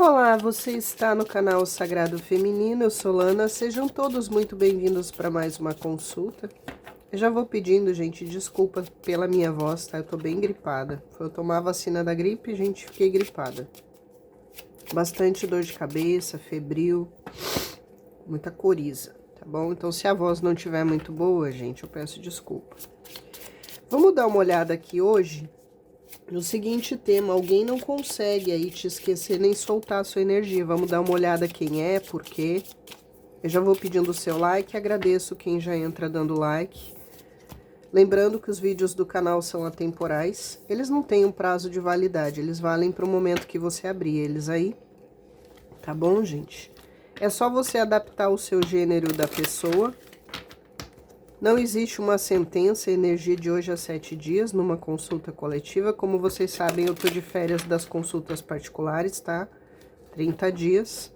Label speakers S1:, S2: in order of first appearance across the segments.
S1: Olá, você está no canal Sagrado Feminino, eu sou Lana, sejam todos muito bem-vindos para mais uma consulta. Eu já vou pedindo, gente, desculpa pela minha voz, tá? Eu tô bem gripada. Foi eu tomar a vacina da gripe, gente, fiquei gripada. Bastante dor de cabeça, febril, muita coriza, tá bom? Então, se a voz não estiver muito boa, gente, eu peço desculpa. Vamos dar uma olhada aqui hoje no seguinte tema: alguém não consegue aí te esquecer nem soltar a sua energia. Vamos dar uma olhada quem é, por quê. Eu já vou pedindo o seu like, agradeço quem já entra dando like. Lembrando que os vídeos do canal são atemporais, eles não têm um prazo de validade, eles valem para o momento que você abrir eles aí. Tá bom, gente? É só você adaptar o seu gênero da pessoa. Não existe uma sentença, energia de hoje a 7 dias numa consulta coletiva. Como vocês sabem, eu tô de férias das consultas particulares, tá? 30 dias.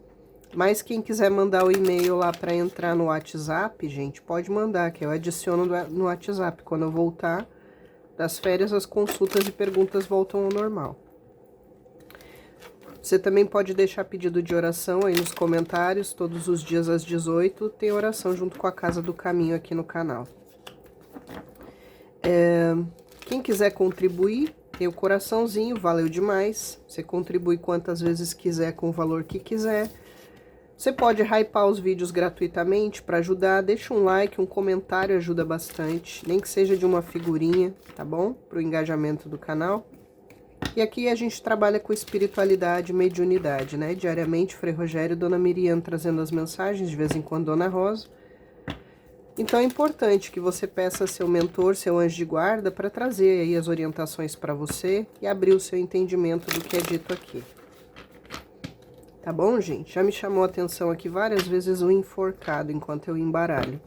S1: Mas quem quiser mandar o e-mail lá para entrar no WhatsApp, gente, pode mandar, que eu adiciono no WhatsApp. Quando eu voltar das férias, as consultas e perguntas voltam ao normal. Você também pode deixar pedido de oração aí nos comentários. Todos os dias às 18 tem oração junto com a Casa do Caminho aqui no canal. Quem quiser contribuir, tem o coraçãozinho, valeu demais. Você contribui quantas vezes quiser com o valor que quiser. Você pode hypar os vídeos gratuitamente para ajudar. Deixa um like, um comentário ajuda bastante. Nem que seja de uma figurinha, tá bom? Para o engajamento do canal. E aqui a gente trabalha com espiritualidade e mediunidade, né? Diariamente, Frei Rogério e Dona Miriam trazendo as mensagens, de vez em quando Dona Rosa. Então é importante que você peça seu mentor, seu anjo de guarda, para trazer aí as orientações para você e abrir o seu entendimento do que é dito aqui. Tá bom, gente? Já me chamou a atenção aqui várias vezes o enforcado enquanto eu embaralho.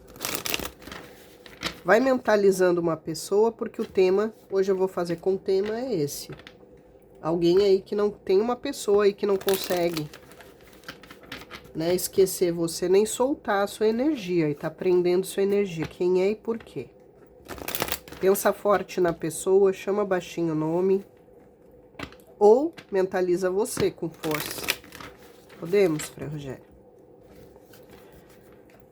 S1: Vai mentalizando uma pessoa, porque o tema, hoje eu vou fazer com o tema, é esse. Alguém aí que não tem uma pessoa aí que não consegue, né, esquecer você, nem soltar a sua energia, e tá prendendo sua energia. Quem é e por quê? Pensa forte na pessoa, chama baixinho o nome, ou mentaliza você com força. Podemos, Frei Rogério?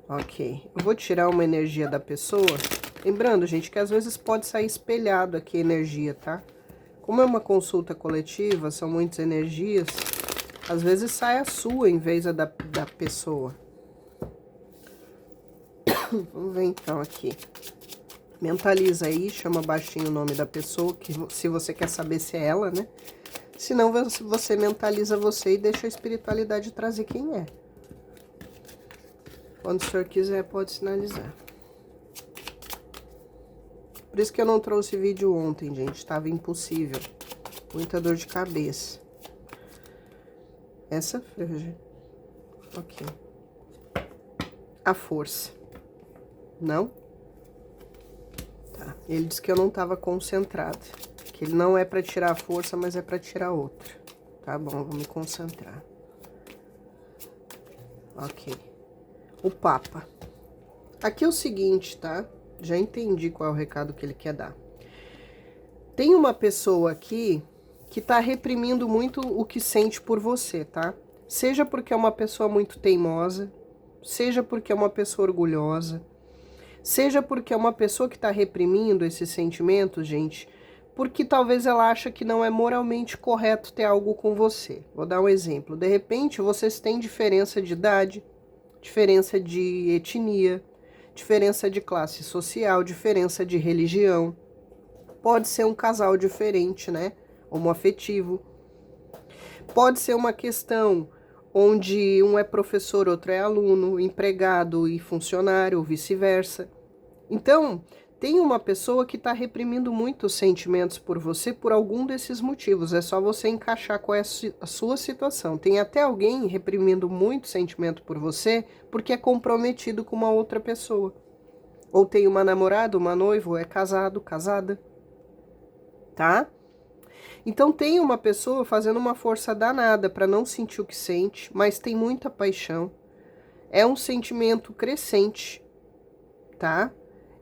S1: Ok. Eu vou tirar uma energia da pessoa. Lembrando, gente, que às vezes pode sair espelhado aqui a energia, tá? Como é uma consulta coletiva, são muitas energias, às vezes sai a sua em vez da pessoa. Vamos ver então aqui. Mentaliza aí, chama baixinho o nome da pessoa, que se você quer saber se é ela, né? Se não, você mentaliza você e deixa a espiritualidade trazer quem é. Quando o senhor quiser, pode sinalizar. Por isso que eu não trouxe vídeo ontem, gente. Estava impossível. Muita dor de cabeça. Essa, ok. A força. Não? Tá. Ele disse que eu não estava concentrada. Que ele não é para tirar a força, mas é para tirar outra. Tá bom, vou me concentrar. Ok. O Papa. Aqui é o seguinte, tá? Já entendi qual é o recado que ele quer dar. Tem uma pessoa aqui que tá reprimindo muito o que sente por você, tá? Seja porque é uma pessoa muito teimosa, seja porque é uma pessoa orgulhosa, seja porque é uma pessoa que tá reprimindo esses sentimentos, gente, porque talvez ela acha que não é moralmente correto ter algo com você. Vou dar um exemplo. De repente, vocês têm diferença de idade, diferença de etnia, diferença de classe social, diferença de religião. Pode ser um casal diferente, né? Homoafetivo. Pode ser uma questão onde um é professor, outro é aluno, empregado e funcionário, ou vice-versa. Então, tem uma pessoa que está reprimindo muito os sentimentos por você por algum desses motivos. É só você encaixar qual é a sua situação. Tem até alguém reprimindo muito sentimento por você porque é comprometido com uma outra pessoa. Ou tem uma namorada, uma noiva, ou é casado, casada. Tá? Então tem uma pessoa fazendo uma força danada para não sentir o que sente, mas tem muita paixão. É um sentimento crescente, tá?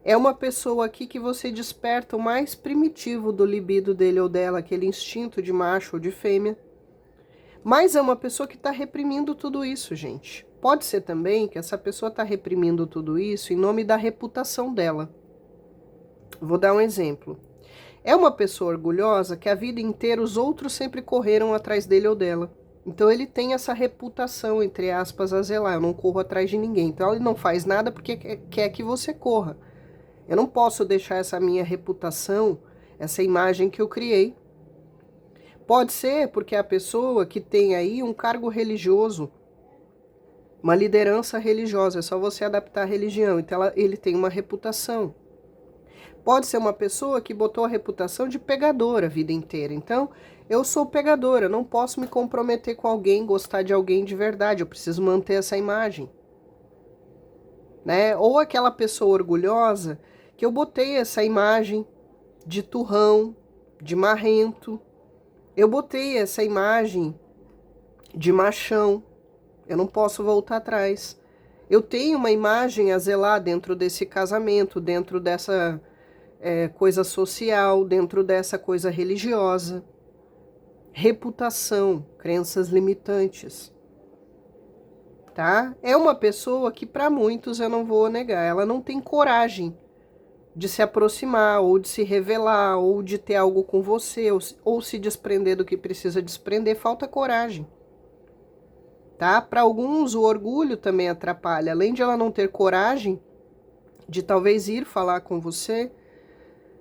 S1: É uma pessoa aqui que você desperta o mais primitivo do libido dele ou dela, aquele instinto de macho ou de fêmea. Mas é uma pessoa que está reprimindo tudo isso, gente. Pode ser também que essa pessoa está reprimindo tudo isso em nome da reputação dela. Vou dar um exemplo. É uma pessoa orgulhosa que a vida inteira os outros sempre correram atrás dele ou dela. Então ele tem essa reputação, entre aspas, a zelar. Eu não corro atrás de ninguém. Então ele não faz nada porque quer que você corra. Eu não posso deixar essa minha reputação, essa imagem que eu criei. Pode ser porque a pessoa que tem aí um cargo religioso, uma liderança religiosa, é só você adaptar a religião. Então ele tem uma reputação. Pode ser uma pessoa que botou a reputação de pegadora a vida inteira. Então, eu sou pegadora, eu não posso me comprometer com alguém, gostar de alguém de verdade, eu preciso manter essa imagem. Né? Ou aquela pessoa orgulhosa que eu botei essa imagem de turrão, de marrento. Eu botei essa imagem de machão. Eu não posso voltar atrás. Eu tenho uma imagem a zelar dentro desse casamento, dentro dessa coisa social, dentro dessa coisa religiosa. Reputação, crenças limitantes. Tá? É uma pessoa que para muitos eu não vou negar, ela não tem coragem de se aproximar, ou de se revelar, ou de ter algo com você, ou se desprender do que precisa desprender, falta coragem. Tá? Para alguns o orgulho também atrapalha, além de ela não ter coragem de talvez ir falar com você,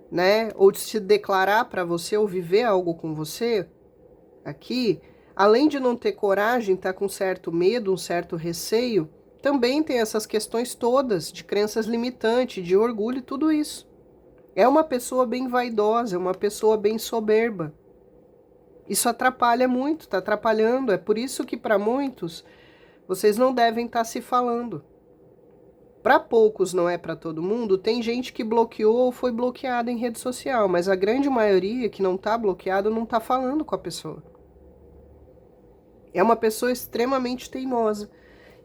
S1: né, ou de se declarar para você, ou viver algo com você, aqui, além de não ter coragem, tá com certo medo, um certo receio, também tem essas questões todas de crenças limitantes, de orgulho e tudo isso. É uma pessoa bem vaidosa, é uma pessoa bem soberba. Isso atrapalha muito, tá atrapalhando. É por isso que para muitos, vocês não devem estar se falando. Para poucos, não é para todo mundo, tem gente que bloqueou ou foi bloqueada em rede social, mas a grande maioria que não está bloqueado não está falando com a pessoa. É uma pessoa extremamente teimosa.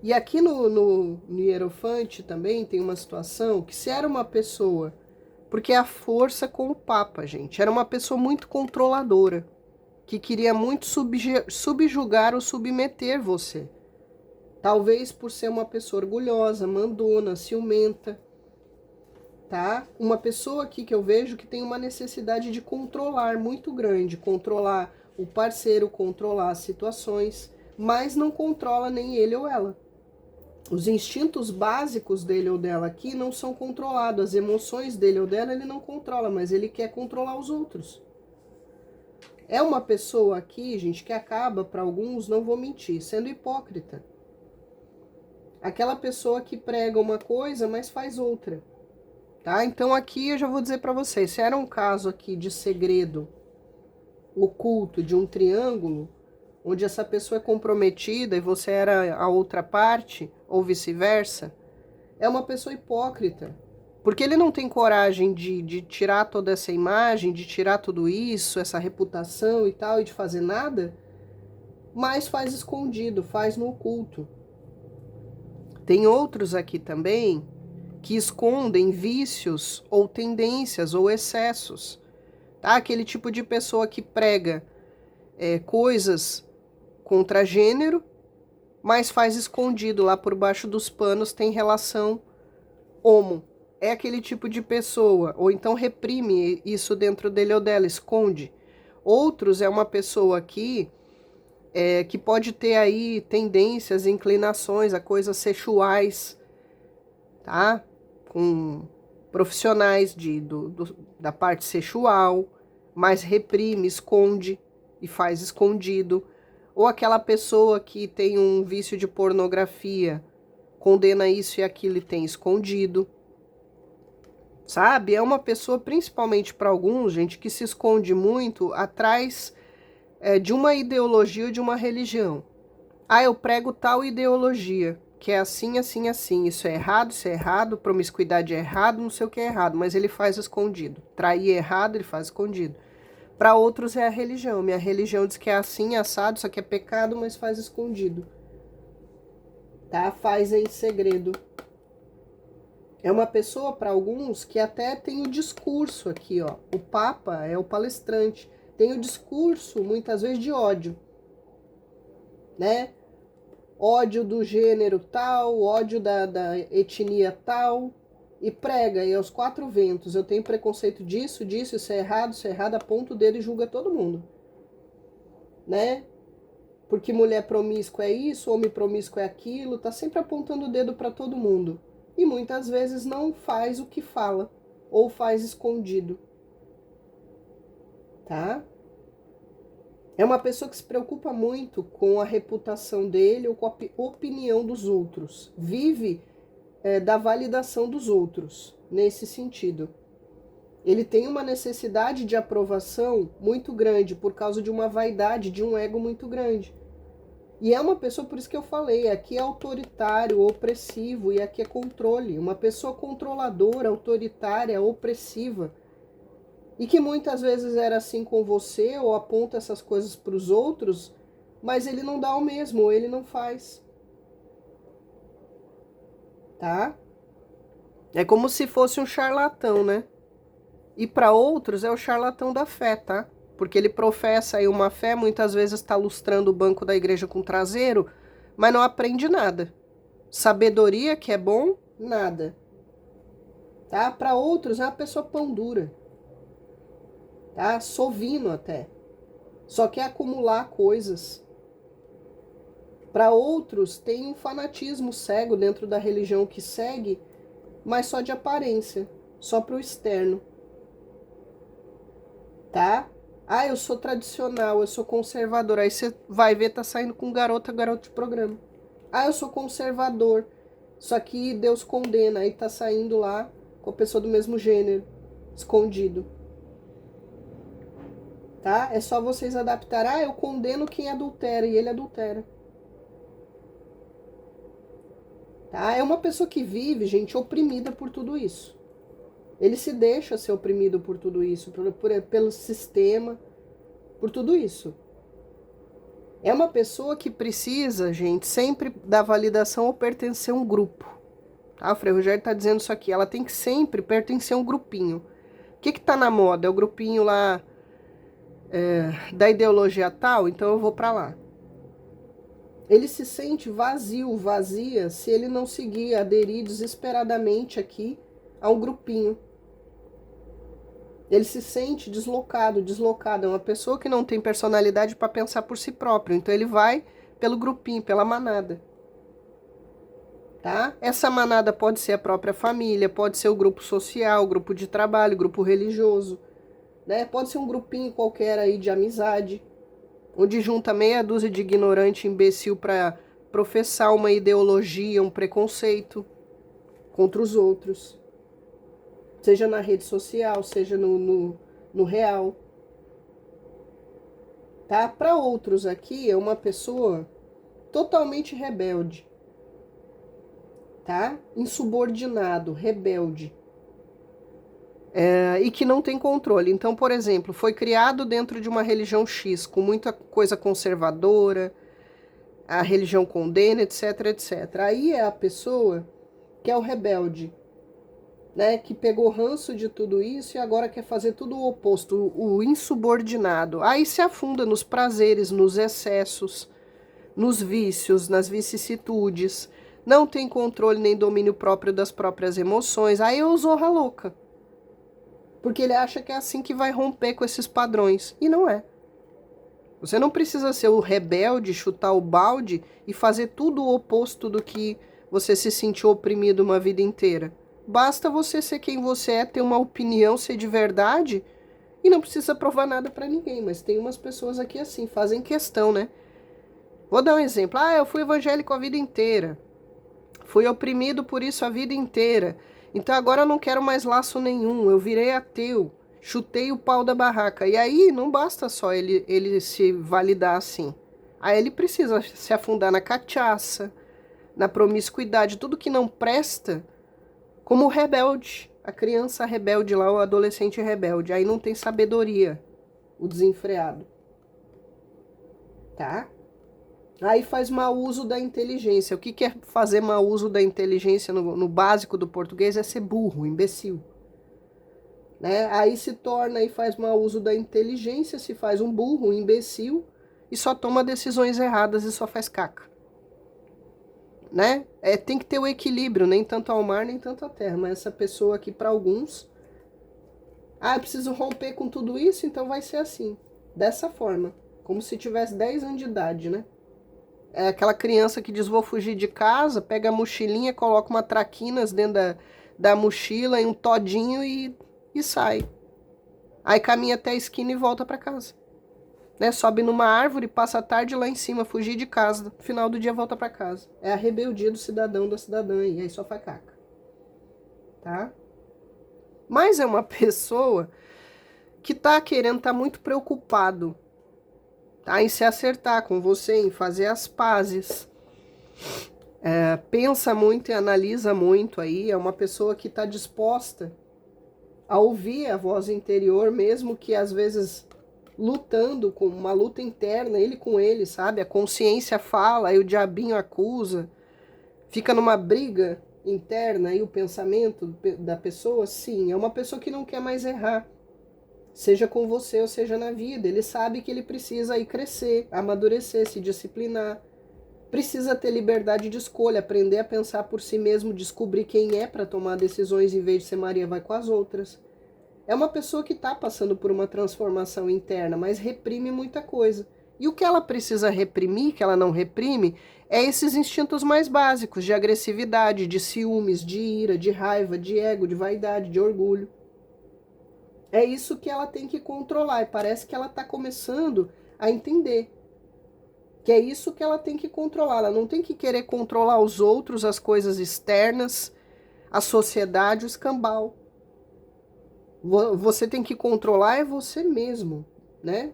S1: E aqui no Hierofante também tem uma situação que se era uma pessoa, porque é a força com o Papa, gente, era uma pessoa muito controladora, que queria muito subjugar ou submeter você. Talvez por ser uma pessoa orgulhosa, mandona, ciumenta, tá? Uma pessoa aqui que eu vejo que tem uma necessidade de controlar muito grande, controlar o parceiro, controlar as situações, mas não controla nem ele ou ela. Os instintos básicos dele ou dela aqui não são controlados, as emoções dele ou dela ele não controla, mas ele quer controlar os outros. É uma pessoa aqui, gente, que acaba, para alguns, não vou mentir, sendo hipócrita. Aquela pessoa que prega uma coisa, mas faz outra. Tá? Então aqui eu já vou dizer para vocês, se era um caso aqui de segredo oculto de um triângulo, onde essa pessoa é comprometida e você era a outra parte, ou vice-versa, é uma pessoa hipócrita. Porque ele não tem coragem de tirar toda essa imagem, de tirar tudo isso, essa reputação e tal, e de fazer nada, mas faz escondido, faz no oculto. Tem outros aqui também que escondem vícios ou tendências ou excessos. Tá? Aquele tipo de pessoa que prega coisas contra gênero, mas faz escondido lá por baixo dos panos, tem relação homo. É aquele tipo de pessoa, ou então reprime isso dentro dele ou dela, esconde. Outros é uma pessoa aqui que pode ter aí tendências, inclinações a coisas sexuais, tá? Com profissionais da parte sexual, mas reprime, esconde e faz escondido. Ou aquela pessoa que tem um vício de pornografia, condena isso e aquilo e tem escondido. Sabe? É uma pessoa, principalmente para alguns, gente, que se esconde muito atrás de uma ideologia ou de uma religião. Ah, eu prego tal ideologia, que é assim, assim, assim. Isso é errado, promiscuidade é errado, não sei o que é errado, mas ele faz escondido. Trair é errado, ele faz escondido. Para outros é a religião. Minha religião diz que é assim, assado, isso aqui é pecado, mas faz escondido. Tá? Faz em segredo. É uma pessoa, para alguns, que até tem o discurso aqui, ó. O Papa é o palestrante. Tem o discurso, muitas vezes, de ódio. né? Ódio do gênero tal, ódio da etnia tal, e prega, e aos quatro ventos, eu tenho preconceito disso, isso é errado, aponta o dedo e julga todo mundo, né? Porque mulher promíscua é isso, homem promíscuo é aquilo, tá sempre apontando o dedo para todo mundo. E muitas vezes não faz o que fala, ou faz escondido, tá? É uma pessoa que se preocupa muito com a reputação dele ou com a opinião dos outros. Vive da validação dos outros, nesse sentido. Ele tem uma necessidade de aprovação muito grande por causa de uma vaidade, de um ego muito grande. E é uma pessoa, por isso que eu falei, aqui é autoritário, opressivo, e aqui é controle. Uma pessoa controladora, autoritária, opressiva. E que muitas vezes era assim com você, ou aponta essas coisas para os outros, mas ele não dá o mesmo, ou ele não faz. Tá? É como se fosse um charlatão, né? E para outros é o charlatão da fé, tá? Porque ele professa aí uma fé, muitas vezes está lustrando o banco da igreja com o traseiro, mas não aprende nada. Sabedoria, que é bom, nada. Tá? Para outros é uma pessoa pão dura. Tá? Sovino até. Só quer acumular coisas. Para outros tem um fanatismo cego dentro da religião que segue, mas só de aparência, só para o externo. Tá? Ah, eu sou tradicional, eu sou conservador. Aí você vai ver, tá saindo com garoto de programa. Ah, eu sou conservador. Só que Deus condena. Aí tá saindo lá com a pessoa do mesmo gênero, escondido. Tá? É só vocês adaptar. Ah, eu condeno quem adultera e ele adultera. Tá? É uma pessoa que vive, gente, oprimida por tudo isso. Ele se deixa ser oprimido por tudo isso, pelo sistema, por tudo isso. É uma pessoa que precisa, gente, sempre da validação ou pertencer a um grupo. Tá? O Frei Rogério está dizendo isso aqui. Ela tem que sempre pertencer a um grupinho. O que está na moda? É o grupinho lá da ideologia tal? Então eu vou para lá. Ele se sente vazio, vazia, se ele não seguir, aderir desesperadamente aqui a um grupinho. Ele se sente deslocado. É uma pessoa que não tem personalidade para pensar por si próprio. Então ele vai pelo grupinho, pela manada. Tá? Essa manada pode ser a própria família, pode ser o grupo social, o grupo de trabalho, o grupo religioso, né? Pode ser um grupinho qualquer aí de amizade, onde junta meia dúzia de ignorante imbecil para professar uma ideologia, um preconceito contra os outros. Seja na rede social, seja no real. Tá? Para outros aqui, é uma pessoa totalmente rebelde. Tá? Insubordinado, rebelde. E que não tem controle. Então, por exemplo, foi criado dentro de uma religião X, com muita coisa conservadora, a religião condena, etc, etc. Aí é a pessoa que é o rebelde, né, que pegou ranço de tudo isso e agora quer fazer tudo o oposto, o insubordinado. Aí se afunda nos prazeres, nos excessos, nos vícios, nas vicissitudes, não tem controle nem domínio próprio das próprias emoções. Aí é o zorra louca, porque ele acha que é assim que vai romper com esses padrões, e não é. Você não precisa ser o rebelde, chutar o balde e fazer tudo o oposto do que você se sentiu oprimido uma vida inteira. Basta você ser quem você é, ter uma opinião, ser de verdade e não precisa provar nada pra ninguém. Mas tem umas pessoas aqui assim, fazem questão, né? Vou dar um exemplo. Ah, eu fui evangélico a vida inteira. Fui oprimido por isso a vida inteira. Então agora eu não quero mais laço nenhum. Eu virei ateu. Chutei o pau da barraca. E aí não basta só ele se validar assim. Aí ele precisa se afundar na cachaça, na promiscuidade, tudo que não presta, como o rebelde. A criança rebelde lá, o adolescente rebelde. Aí não tem sabedoria, o desenfreado. Tá? Aí faz mau uso da inteligência. O que é fazer mau uso da inteligência no básico do português? É ser burro, imbecil. Né? Aí se torna e faz mau uso da inteligência, se faz um burro, um imbecil, e só toma decisões erradas e só faz caca. Né? Tem que ter o equilíbrio, nem tanto ao mar, nem tanto à terra. Mas essa pessoa aqui, para alguns, eu preciso romper com tudo isso, então vai ser assim, dessa forma, como se tivesse 10 anos de idade, né? É aquela criança que diz, vou fugir de casa, pega a mochilinha, coloca uma traquinas dentro da mochila e um todinho e sai. Aí caminha até a esquina e volta para casa. Né? Sobe numa árvore, passa a tarde lá em cima, fugir de casa, no final do dia volta para casa. É a rebeldia do cidadão, da cidadã, e aí só faz caca. Tá? Mas é uma pessoa que tá querendo, tá muito preocupado, tá? Em se acertar com você, em fazer as pazes. Pensa muito e analisa muito aí. É uma pessoa que tá disposta a ouvir a voz interior, mesmo que às vezes lutando com uma luta interna, ele com ele, sabe? A consciência fala, aí o diabinho acusa, fica numa briga interna aí o pensamento da pessoa. Sim, é uma pessoa que não quer mais errar, seja com você ou seja na vida. Ele sabe que ele precisa aí crescer, amadurecer, se disciplinar, precisa ter liberdade de escolha, aprender a pensar por si mesmo, descobrir quem é para tomar decisões em vez de ser Maria vai com as outras. É uma pessoa que está passando por uma transformação interna, mas reprime muita coisa. E o que ela precisa reprimir, que ela não reprime, é esses instintos mais básicos de agressividade, de ciúmes, de ira, de raiva, de ego, de vaidade, de orgulho. É isso que ela tem que controlar, e parece que ela está começando a entender que é isso que ela tem que controlar. Ela não tem que querer controlar os outros, as coisas externas, a sociedade, o escambau. Você tem que controlar é você mesmo, né?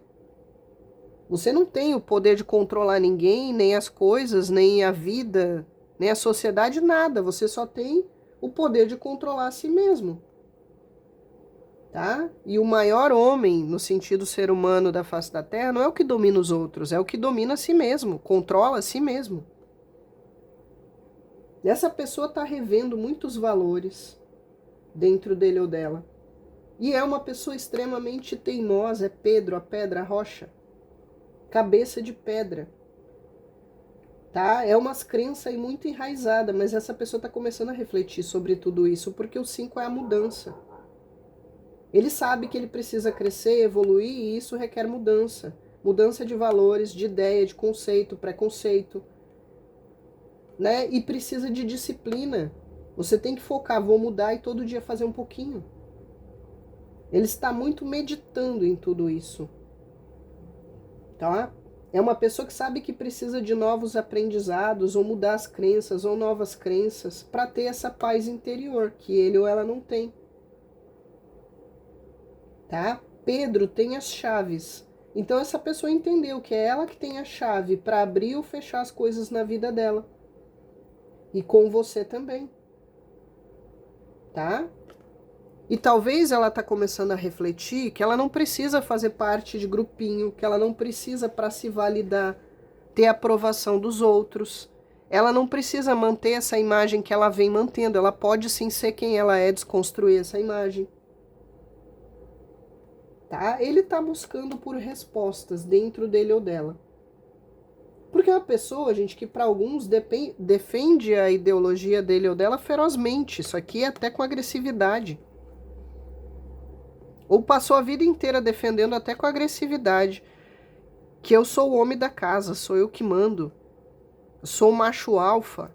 S1: Você não tem o poder de controlar ninguém, nem as coisas, nem a vida, nem a sociedade, nada. Você só tem o poder de controlar a si mesmo. Tá? E o maior homem, no sentido ser humano da face da Terra, não é o que domina os outros, é o que domina a si mesmo, controla a si mesmo. Essa pessoa está revendo muitos valores dentro dele ou dela. E é uma pessoa extremamente teimosa, é Pedro, a pedra, a rocha. Cabeça de pedra. Tá? É umas crenças aí muito enraizada, mas essa pessoa está começando a refletir sobre tudo isso, porque o 5 é a mudança. Ele sabe que ele precisa crescer, evoluir, e isso requer mudança. Mudança de valores, de ideia, de conceito, preconceito. Né? E precisa de disciplina. Você tem que focar, vou mudar e todo dia fazer um pouquinho. Ele está muito meditando em tudo isso. Tá? É uma pessoa que sabe que precisa de novos aprendizados, ou mudar as crenças, ou novas crenças, para ter essa paz interior, que ele ou ela não tem. Tá? Pedro tem as chaves. Então essa pessoa entendeu que é ela que tem a chave para abrir ou fechar as coisas na vida dela. E com você também. Tá? E talvez ela está começando a refletir que ela não precisa fazer parte de grupinho, que ela não precisa, para se validar, ter a aprovação dos outros. Ela não precisa manter essa imagem que ela vem mantendo. Ela pode sim ser quem ela é, desconstruir essa imagem. Tá? Ele está buscando por respostas dentro dele ou dela. Porque é uma pessoa, gente, que para alguns defende a ideologia dele ou dela ferozmente. Isso aqui é até com agressividade. Ou passou a vida inteira defendendo até com agressividade. Que eu sou o homem da casa, sou eu que mando. Eu sou o macho alfa.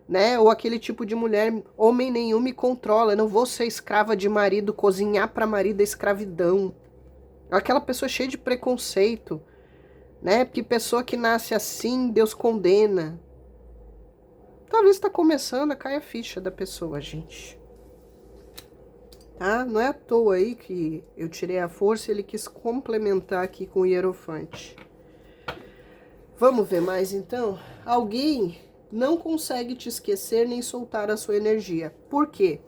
S1: Né? Ou aquele tipo de mulher, homem nenhum me controla. Eu não vou ser escrava de marido, cozinhar para marido é escravidão. Aquela pessoa cheia de preconceito, né? Porque pessoa que nasce assim, Deus condena. Talvez está começando a cair a ficha da pessoa, gente. Tá? Não é à toa aí que eu tirei a força e ele quis complementar aqui com o Hierofante. Vamos ver mais então? Alguém não consegue te esquecer nem soltar a sua energia. Por quê?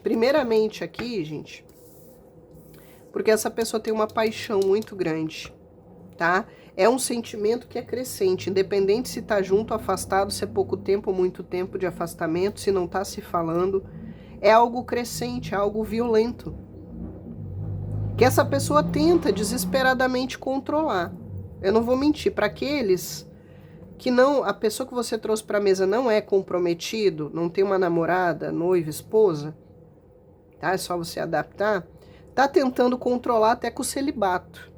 S1: Primeiramente aqui, gente, porque essa pessoa tem uma paixão muito grande, tá? É um sentimento que é crescente, independente se tá junto, afastado, se é pouco tempo ou muito tempo de afastamento, se não tá se falando, é algo crescente, é algo violento, que essa pessoa tenta desesperadamente controlar. Eu não vou mentir, para aqueles que não, a pessoa que você trouxe para a mesa não é comprometido, não tem uma namorada, noiva, esposa, tá? É só você adaptar. Tá tentando controlar até com o celibato,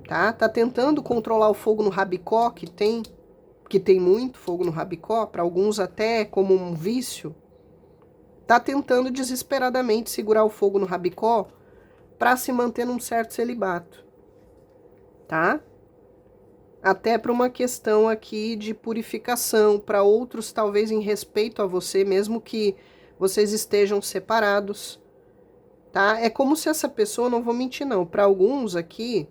S1: tá? Tá tentando controlar o fogo no rabicó, que tem muito fogo no rabicó, para alguns até como um vício. Tá tentando desesperadamente segurar o fogo no rabicó para se manter num certo celibato, tá? Até para uma questão aqui de purificação, para outros talvez em respeito a você, mesmo que vocês estejam separados, tá? É como se essa pessoa, não vou mentir não, para alguns aqui,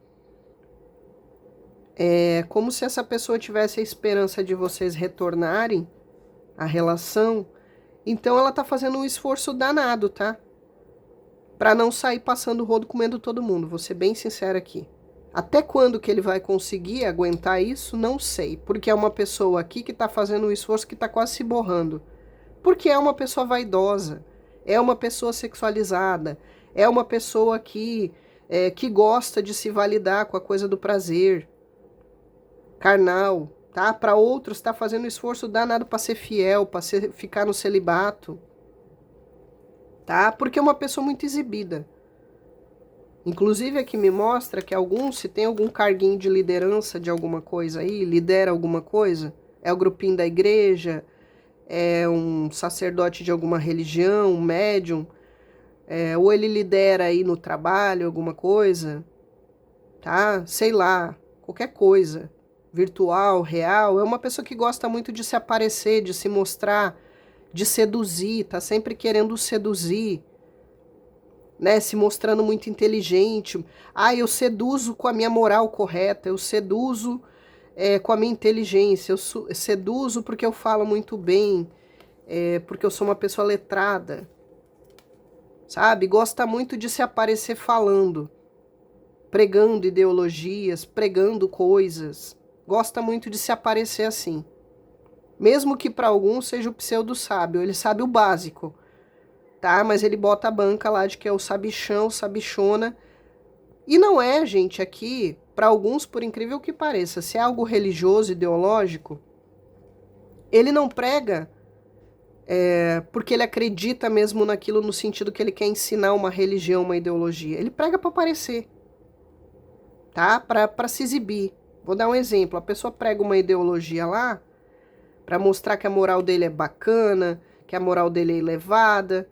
S1: é como se essa pessoa tivesse a esperança de vocês retornarem à relação, então ela tá fazendo um esforço danado, tá? Para não sair passando o rodo comendo todo mundo, vou ser bem sincera aqui. Até quando que ele vai conseguir aguentar isso, não sei. Porque é uma pessoa aqui que está fazendo um esforço que está quase se borrando. Porque é uma pessoa vaidosa, é uma pessoa sexualizada, é uma pessoa que gosta de se validar com a coisa do prazer carnal, tá? Para outros está fazendo um esforço danado para ser fiel, para ficar no celibato, tá? Porque é uma pessoa muito exibida. Inclusive aqui me mostra que alguns, se tem algum carguinho de liderança de alguma coisa aí, lidera alguma coisa, é o grupinho da igreja, é um sacerdote de alguma religião, um médium, ou ele lidera aí no trabalho alguma coisa, tá? Sei lá, qualquer coisa, virtual, real, é uma pessoa que gosta muito de se aparecer, de se mostrar, de seduzir, tá sempre querendo seduzir, né, se mostrando muito inteligente. Ah, eu seduzo com a minha moral correta, eu seduzo com a minha inteligência, eu seduzo porque eu falo muito bem, porque eu sou uma pessoa letrada, sabe? Gosta muito de se aparecer falando, pregando ideologias, pregando coisas. Gosta muito de se aparecer assim. Mesmo que para alguns seja o pseudo-sábio, ele sabe o básico, tá? Mas ele bota a banca lá de que é o sabichão, sabichona. E não é, gente, aqui, para alguns, por incrível que pareça, se é algo religioso, ideológico, ele não prega porque ele acredita mesmo naquilo no sentido que ele quer ensinar uma religião, uma ideologia. Ele prega para aparecer, tá? Para se exibir. Vou dar um exemplo. A pessoa prega uma ideologia lá para mostrar que a moral dele é bacana, que a moral dele é elevada,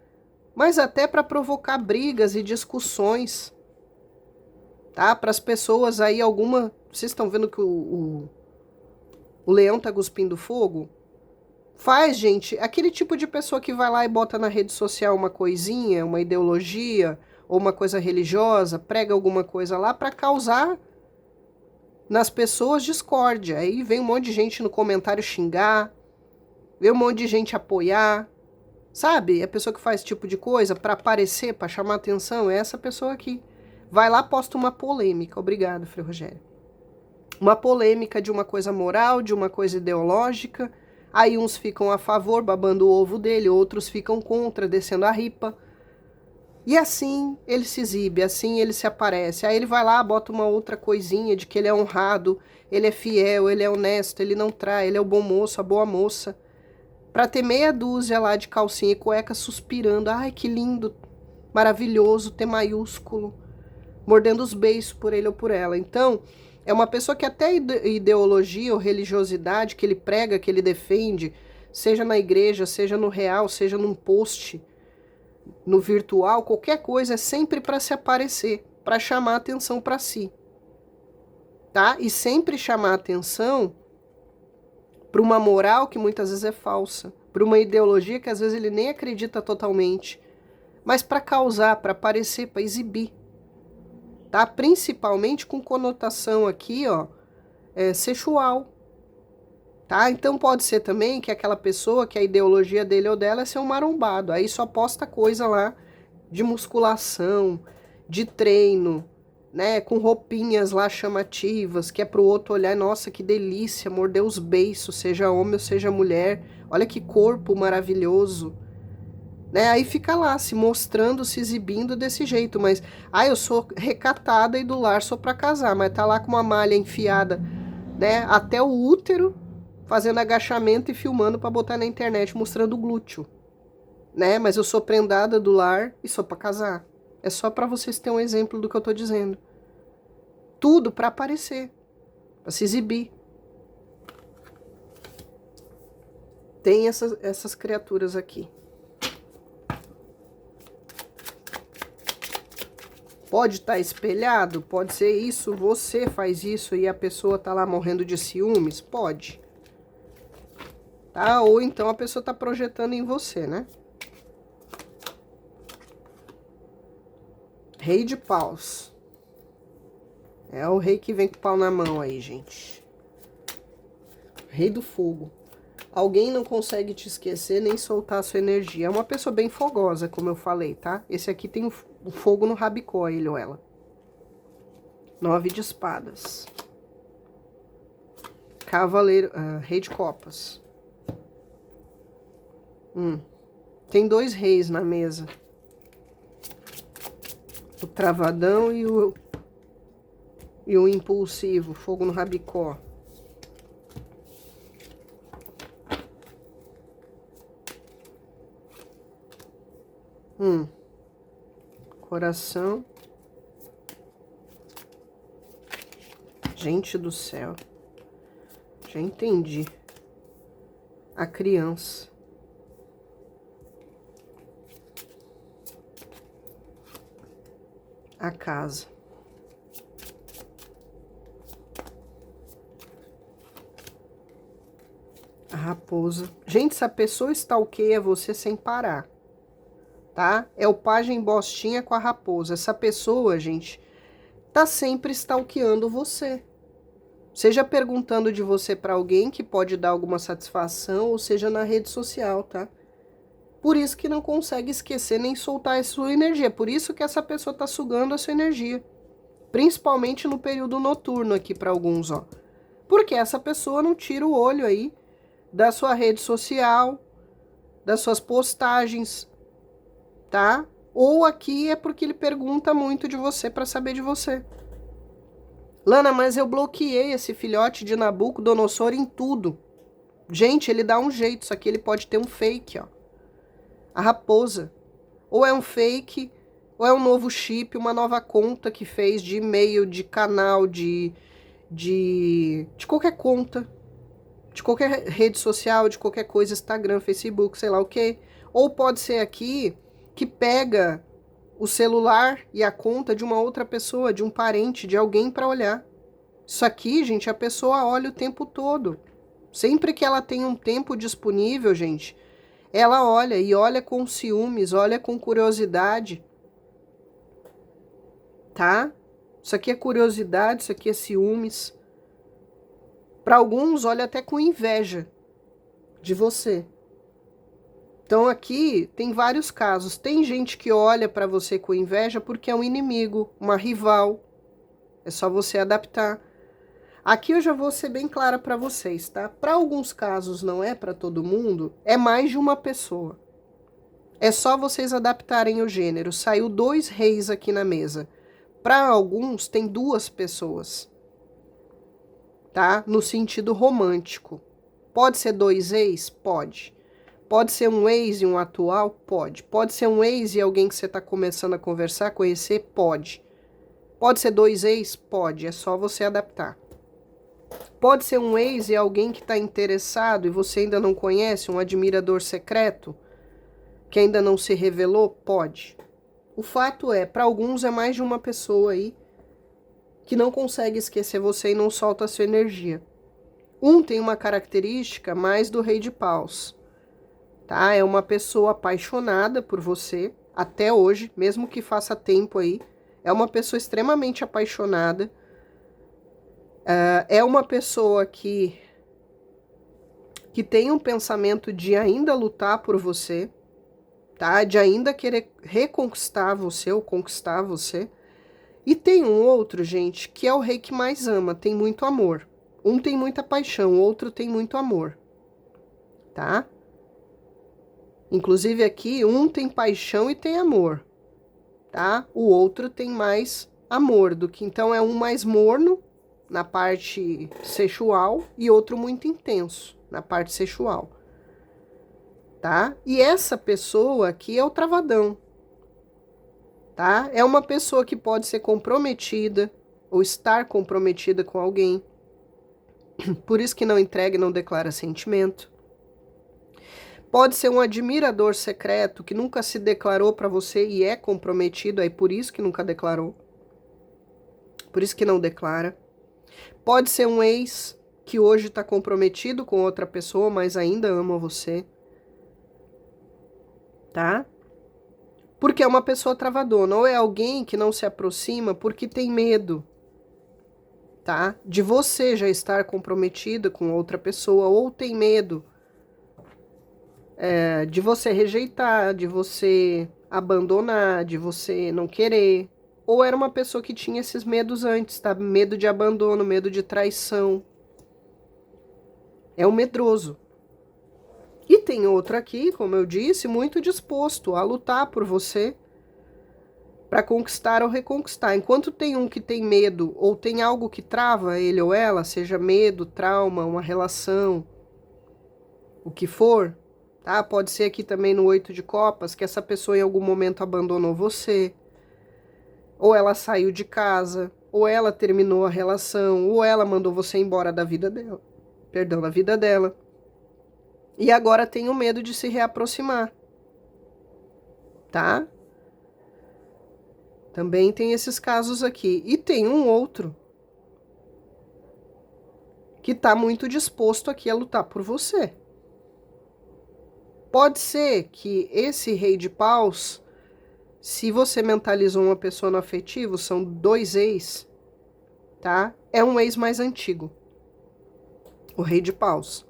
S1: mas até para provocar brigas e discussões, tá? Para as pessoas aí, vocês estão vendo que o leão tá cuspindo fogo? Faz, gente, aquele tipo de pessoa que vai lá e bota na rede social uma coisinha, uma ideologia, ou uma coisa religiosa, prega alguma coisa lá para causar nas pessoas discórdia. Aí vem um monte de gente no comentário xingar, vem um monte de gente apoiar. Sabe, a pessoa que faz esse tipo de coisa para aparecer, para chamar atenção, é essa pessoa aqui. Vai lá, posta uma polêmica. Obrigado, Frei Rogério. Uma polêmica de uma coisa moral, de uma coisa ideológica. Aí uns ficam a favor, babando o ovo dele, outros ficam contra, descendo a ripa. E assim ele se exibe, assim ele se aparece. Aí ele vai lá, bota uma outra coisinha de que ele é honrado, ele é fiel, ele é honesto, ele não trai, ele é o bom moço, a boa moça. Pra ter meia dúzia lá de calcinha e cueca suspirando. Ai, que lindo, maravilhoso, T maiúsculo. Mordendo os beiços por ele ou por ela. Então, é uma pessoa que até ideologia ou religiosidade que ele prega, que ele defende, seja na igreja, seja no real, seja num post, no virtual, qualquer coisa, é sempre para se aparecer, para chamar atenção para si. Tá? E sempre chamar atenção para uma moral que muitas vezes é falsa, para uma ideologia que às vezes ele nem acredita totalmente, mas para causar, para aparecer, para exibir, tá? Principalmente com conotação aqui, ó, sexual, tá? Então pode ser também que aquela pessoa, que a ideologia dele ou dela é ser um marombado, aí só posta coisa lá de musculação, de treino, né, com roupinhas lá chamativas, que é pro outro olhar, nossa, que delícia, morder os beiços, seja homem ou seja mulher, olha que corpo maravilhoso, né? Aí fica lá, se mostrando, se exibindo desse jeito, mas, eu sou recatada e do lar sou pra casar, mas tá lá com uma malha enfiada, né, até o útero, fazendo agachamento e filmando pra botar na internet, mostrando o glúteo, né? Mas eu sou prendada do lar e sou pra casar. É só pra vocês terem um exemplo do que eu tô dizendo. Tudo pra aparecer, pra se exibir. Tem essas criaturas aqui. Pode estar espelhado? Pode ser isso, você faz isso e a pessoa tá lá morrendo de ciúmes? Pode. Tá? Ou então a pessoa tá projetando em você, né? Rei de paus. É o rei que vem com o pau na mão aí, gente. Rei do fogo. Alguém não consegue te esquecer nem soltar a sua energia. É uma pessoa bem fogosa, como eu falei, tá? Esse aqui tem o fogo no rabicó, ele ou ela. 9 de espadas. Cavaleiro, rei de copas. Tem 2 reis na mesa. O travadão e o impulsivo, fogo no rabicó. Coração. Gente do céu. Já entendi. A criança. A casa. A raposa. Gente, se a pessoa stalkeia você sem parar, tá? É o pajem bostinha com a raposa. Essa pessoa, gente, tá sempre stalkeando você. Seja perguntando de você pra alguém que pode dar alguma satisfação, ou seja na rede social, tá? Por isso que não consegue esquecer nem soltar a sua energia. Por isso que essa pessoa tá sugando a sua energia. Principalmente no período noturno aqui pra alguns, ó. Porque essa pessoa não tira o olho aí da sua rede social, das suas postagens, tá? Ou aqui é porque ele pergunta muito de você para saber de você. Lana, mas eu bloqueei esse filhote de Nabucodonosor em tudo. Gente, ele dá um jeito, só que ele pode ter um fake, ó. A raposa. Ou é um fake, ou é um novo chip, uma nova conta que fez de e-mail, de canal, de qualquer conta. De qualquer rede social, de qualquer coisa, Instagram, Facebook, sei lá o quê. Ou pode ser aqui que pega o celular e a conta de uma outra pessoa, de um parente, de alguém para olhar. Isso aqui, gente, a pessoa olha o tempo todo. Sempre que ela tem um tempo disponível, gente, ela olha e olha com ciúmes, olha com curiosidade. Tá? Isso aqui é curiosidade, isso aqui é ciúmes. Para alguns, olha até com inveja de você. Então aqui tem vários casos. Tem gente que olha para você com inveja porque é um inimigo, uma rival. É só você adaptar. Aqui eu já vou ser bem clara para vocês, tá? Para alguns casos não é para todo mundo, é mais de uma pessoa. É só vocês adaptarem o gênero. Saiu 2 reis aqui na mesa. Para alguns tem 2 pessoas. Tá? No sentido romântico. Pode ser 2 ex? Pode. Pode ser um ex e um atual? Pode. Pode ser um ex e alguém que você está começando a conversar, conhecer? Pode. Pode ser 2 ex? Pode. É só você adaptar. Pode ser um ex e alguém que está interessado e você ainda não conhece, um admirador secreto, que ainda não se revelou? Pode. O fato é, para alguns é mais de uma pessoa aí que não consegue esquecer você e não solta a sua energia. Um tem uma característica mais do rei de paus. Tá? É uma pessoa apaixonada por você, até hoje, mesmo que faça tempo aí. É uma pessoa extremamente apaixonada. É uma pessoa que tem um pensamento de ainda lutar por você, tá? De ainda querer reconquistar você ou conquistar você. E tem um outro, gente, que é o rei que mais ama, tem muito amor. Um tem muita paixão, o outro tem muito amor, tá? Inclusive aqui, um tem paixão e tem amor, tá? O outro tem mais amor do que... Então, é um mais morno na parte sexual e outro muito intenso na parte sexual, tá? E essa pessoa aqui é o travadão, tá? É uma pessoa que pode ser comprometida ou estar comprometida com alguém, por isso que não entrega e não declara sentimento. Pode ser um admirador secreto que nunca se declarou para você e é comprometido, aí por isso que nunca declarou. Por isso que não declara. Pode ser um ex que hoje está comprometido com outra pessoa, mas ainda ama você. Tá? Porque é uma pessoa travadona. Ou é alguém que não se aproxima porque tem medo, tá? De você já estar comprometida com outra pessoa, ou tem medo de você rejeitar, de você abandonar, de você não querer. Ou era uma pessoa que tinha esses medos antes, tá? Medo de abandono, medo de traição. É um medroso. E tem outro aqui, como eu disse, muito disposto a lutar por você para conquistar ou reconquistar. Enquanto tem um que tem medo ou tem algo que trava ele ou ela, seja medo, trauma, uma relação, o que for, tá? Pode ser aqui também no 8 de copas, que essa pessoa em algum momento abandonou você, ou ela saiu de casa, ou ela terminou a relação, ou ela mandou você embora da vida dela. Perdão, da vida dela. E agora tem o medo de se reaproximar. Tá? Também tem esses casos aqui. E tem um outro que está muito disposto aqui a lutar por você. Pode ser que esse rei de paus, se você mentalizou uma pessoa no afetivo, são 2 ex, tá? É um ex mais antigo, o rei de paus.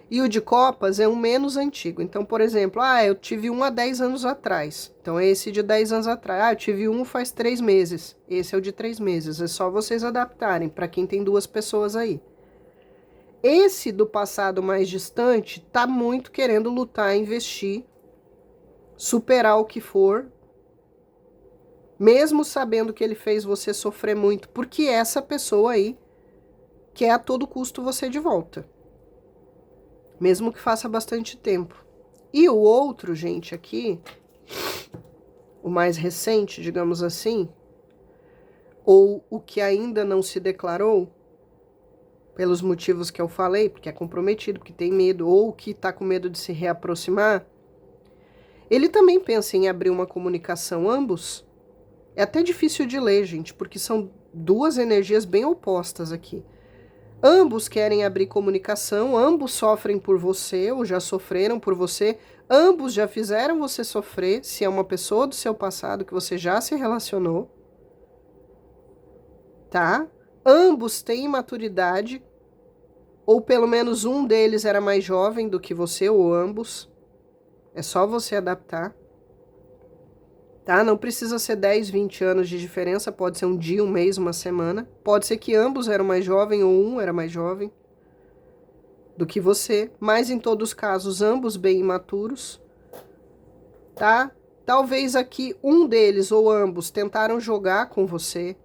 S1: E o de copas é um menos antigo. Então, por exemplo, eu tive um há 10 anos atrás. Então, é esse de 10 anos atrás. Eu tive um faz 3 meses. Esse é o de 3 meses. É só vocês adaptarem para quem tem 2 pessoas aí. Esse do passado mais distante tá muito querendo lutar, investir, superar o que for, mesmo sabendo que ele fez você sofrer muito, porque essa pessoa aí quer a todo custo você de volta. Mesmo que faça bastante tempo. E o outro, gente, aqui, o mais recente, digamos assim, ou o que ainda não se declarou, pelos motivos que eu falei, porque é comprometido, porque tem medo, ou que está com medo de se reaproximar, ele também pensa em abrir uma comunicação, ambos. É até difícil de ler, gente, porque são 2 energias bem opostas aqui. Ambos querem abrir comunicação, ambos sofrem por você ou já sofreram por você, ambos já fizeram você sofrer, se é uma pessoa do seu passado que você já se relacionou, tá? Ambos têm maturidade, ou pelo menos um deles era mais jovem do que você, ou ambos. É só você adaptar. Tá? Não precisa ser 10, 20 anos de diferença, pode ser um dia, um mês, uma semana. Pode ser que ambos eram mais jovens ou um era mais jovem do que você, mas em todos os casos ambos bem imaturos, tá? Talvez aqui um deles ou ambos tentaram jogar com você,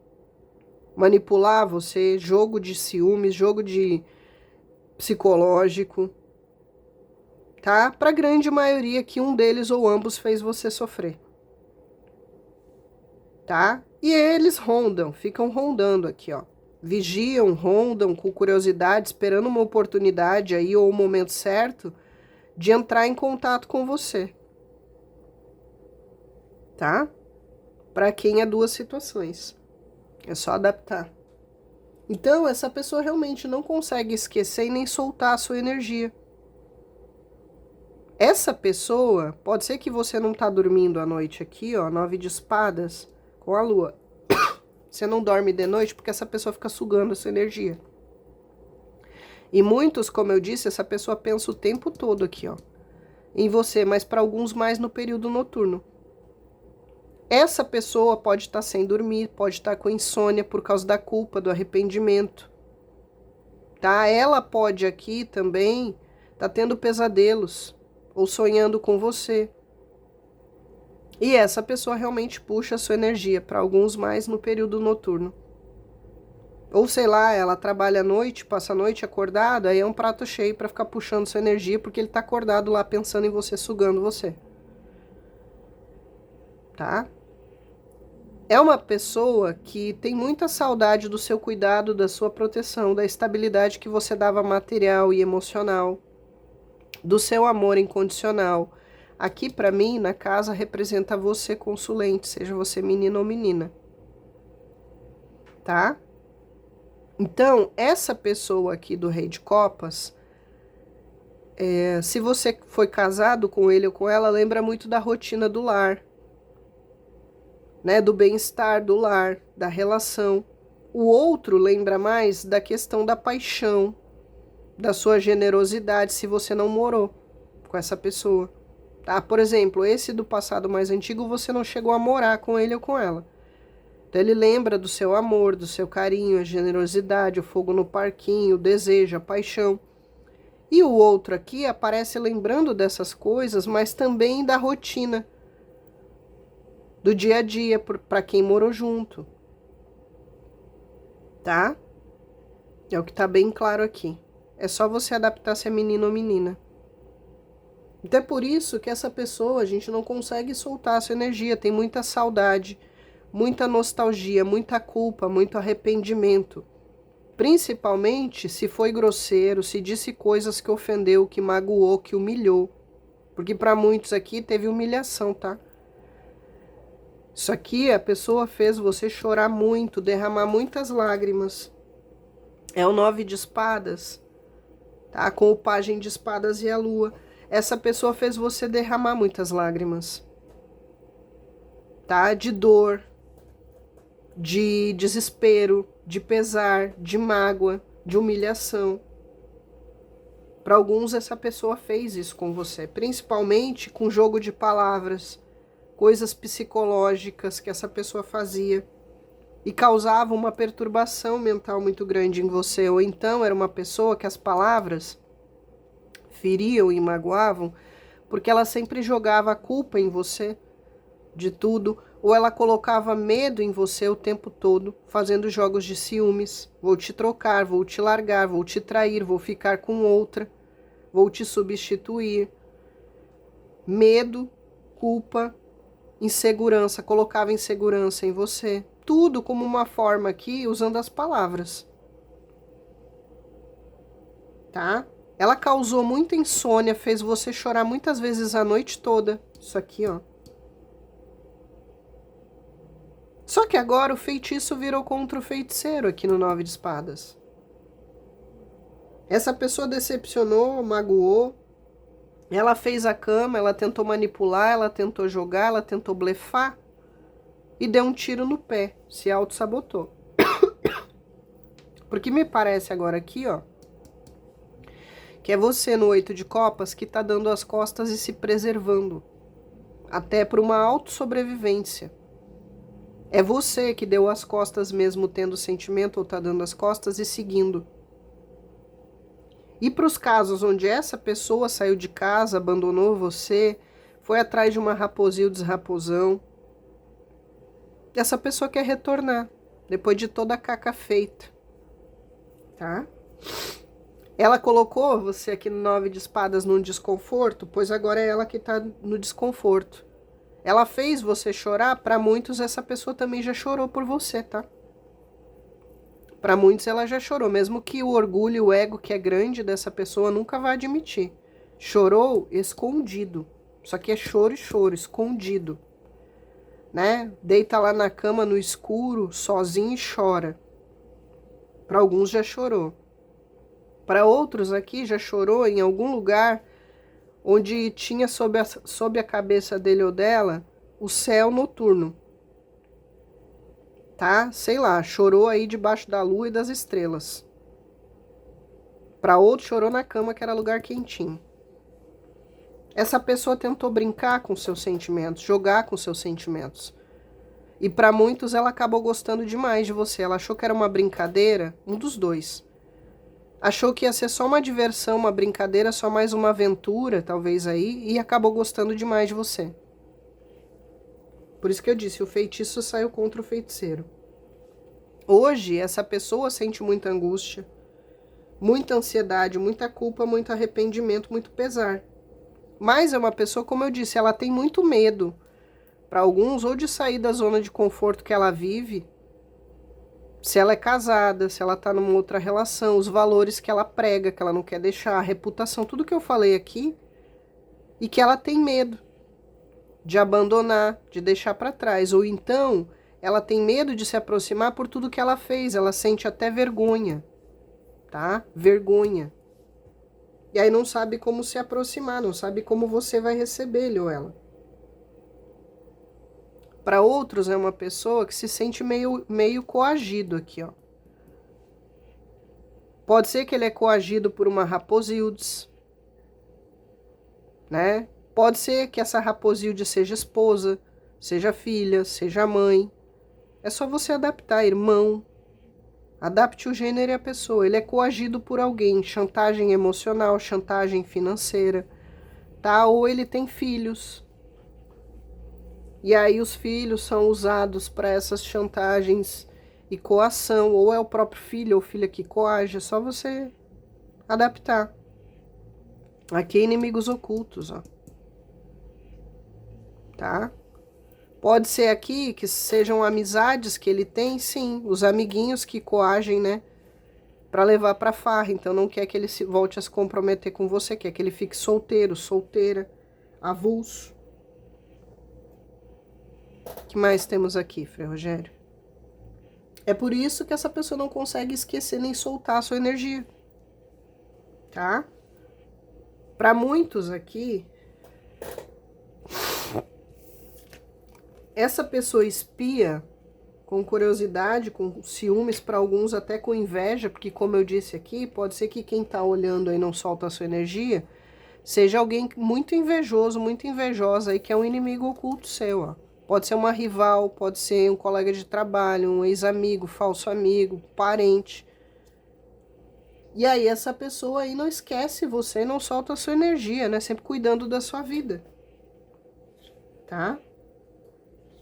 S1: manipular você, jogo de ciúmes, jogo de psicológico, tá? Para a grande maioria que um deles ou ambos fez você sofrer. Tá? E eles rondam, ficam rondando aqui, ó. Vigiam, rondam com curiosidade, esperando uma oportunidade aí ou o momento certo de entrar em contato com você. Tá? Para quem é 2 situações. É só adaptar. Então, essa pessoa realmente não consegue esquecer e nem soltar a sua energia. Essa pessoa, pode ser que você não tá dormindo à noite aqui, ó, 9 de espadas, com a lua. Você não dorme de noite porque essa pessoa fica sugando a sua energia. E muitos, como eu disse, essa pessoa pensa o tempo todo aqui, ó, em você, mas para alguns mais no período noturno. Essa pessoa pode estar sem dormir, pode estar com insônia por causa da culpa, do arrependimento. Tá? Ela pode aqui também estar tendo pesadelos, ou sonhando com você. E essa pessoa realmente puxa a sua energia, para alguns mais no período noturno. Ou sei lá, ela trabalha à noite, passa a noite acordada, aí é um prato cheio para ficar puxando sua energia, porque ele tá acordado lá pensando em você, sugando você. Tá? É uma pessoa que tem muita saudade do seu cuidado, da sua proteção, da estabilidade que você dava material e emocional, do seu amor incondicional. Aqui, para mim, na casa, representa você consulente, seja você menino ou menina. Tá? Então, essa pessoa aqui do Rei de Copas, se você foi casado com ele ou com ela, lembra muito da rotina do lar, né? Do bem-estar do lar, da relação. O outro lembra mais da questão da paixão, da sua generosidade, se você não morou com essa pessoa. Tá? Por exemplo, esse do passado mais antigo, você não chegou a morar com ele ou com ela. Então ele lembra do seu amor, do seu carinho, a generosidade, o fogo no parquinho, o desejo, a paixão. E o outro aqui aparece lembrando dessas coisas, mas também da rotina, do dia a dia, para quem morou junto. Tá? É o que tá bem claro aqui. É só você adaptar se é menino ou menina. Então é por isso que essa pessoa, a gente não consegue soltar a sua energia, tem muita saudade, muita nostalgia, muita culpa, muito arrependimento. Principalmente se foi grosseiro, se disse coisas que ofendeu, que magoou, que humilhou. Porque para muitos aqui teve humilhação, tá? Isso aqui a pessoa fez você chorar muito, derramar muitas lágrimas. É o 9 de espadas, tá? Com o pajem de espadas e a lua. Essa pessoa fez você derramar muitas lágrimas, tá? De dor, de desespero, de pesar, de mágoa, de humilhação. Para alguns, essa pessoa fez isso com você, principalmente com jogo de palavras, coisas psicológicas que essa pessoa fazia e causava uma perturbação mental muito grande em você. Ou então era uma pessoa que as palavras feriam e magoavam porque ela sempre jogava a culpa em você de tudo, ou ela colocava medo em você o tempo todo, fazendo jogos de ciúmes. Vou te trocar, vou te largar, vou te trair, vou ficar com outra, vou te substituir. Medo, culpa, insegurança, colocava insegurança em você. Tudo como uma forma aqui, usando as palavras. Tá? Ela causou muita insônia, fez você chorar muitas vezes a noite toda. Isso aqui, ó. Só que agora o feitiço virou contra o feiticeiro aqui no 9 de espadas. Essa pessoa decepcionou, magoou. Ela fez a cama, ela tentou manipular, ela tentou jogar, ela tentou blefar. E deu um tiro no pé, se auto-sabotou. Porque me parece agora aqui, ó, que é você no 8 de copas que tá dando as costas e se preservando. Até por uma autossobrevivência. É você que deu as costas mesmo tendo sentimento ou tá dando as costas e seguindo. E para os casos onde essa pessoa saiu de casa, abandonou você, foi atrás de uma raposinha ou desraposão, essa pessoa quer retornar, depois de toda a caca feita. Tá? Ela colocou você aqui no 9 de espadas num desconforto, pois agora é ela que tá no desconforto. Ela fez você chorar, para muitos essa pessoa também já chorou por você, tá? Para muitos ela já chorou, mesmo que o orgulho e o ego que é grande dessa pessoa nunca vai admitir. Chorou escondido. Isso aqui é choro e choro, escondido. Né? Deita lá na cama no escuro, sozinho e chora. Para alguns já chorou. Para outros aqui já chorou em algum lugar onde tinha sob a cabeça dele ou dela o céu noturno. Tá? Sei lá, chorou aí debaixo da lua e das estrelas. Para outro, chorou na cama, que era lugar quentinho. Essa pessoa tentou brincar com seus sentimentos, jogar com seus sentimentos. E para muitos, ela acabou gostando demais de você. Ela achou que era uma brincadeira, um dos dois. Achou que ia ser só uma diversão, uma brincadeira, só mais uma aventura, talvez aí, e acabou gostando demais de você. Por isso que eu disse, o feitiço saiu contra o feiticeiro. Hoje, essa pessoa sente muita angústia, muita ansiedade, muita culpa, muito arrependimento, muito pesar. Mas é uma pessoa, como eu disse, ela tem muito medo, para alguns, ou de sair da zona de conforto que ela vive, se ela é casada, se ela tá numa outra relação, os valores que ela prega, que ela não quer deixar, a reputação, tudo que eu falei aqui, e que ela tem medo de abandonar, de deixar para trás. Ou então, ela tem medo de se aproximar por tudo que ela fez, ela sente até vergonha, tá? Vergonha. E aí não sabe como se aproximar, não sabe como você vai receber ele ou ela. Para outros, é uma pessoa que se sente meio coagido aqui, ó. Pode ser que ele é coagido por uma Raposildes, né? Pode ser que essa Raposilde seja esposa, seja filha, seja mãe. É só você adaptar, irmão. Adapte o gênero e a pessoa. Ele é coagido por alguém, chantagem emocional, chantagem financeira, tá? Ou ele tem filhos. E aí os filhos são usados para essas chantagens e coação, ou é o próprio filho ou filha que coage, é só você adaptar. Aqui é inimigos ocultos, ó. Tá? Pode ser aqui que sejam amizades que ele tem, sim, os amiguinhos que coagem, né, para levar para farra. Então não quer que ele se volte a se comprometer com você, quer que ele fique solteiro, solteira, avulso. O que mais temos aqui, Frei Rogério? É por isso que essa pessoa não consegue esquecer nem soltar a sua energia, tá? Para muitos aqui, essa pessoa espia com curiosidade, com ciúmes, para alguns até com inveja, porque como eu disse aqui, pode ser que quem tá olhando aí não solta a sua energia, seja alguém muito invejoso, muito invejosa aí, que é um inimigo oculto seu, ó. Pode ser uma rival, pode ser um colega de trabalho, um ex-amigo, falso amigo, parente. E aí essa pessoa aí não esquece você, não solta a sua energia, né? Sempre cuidando da sua vida. Tá?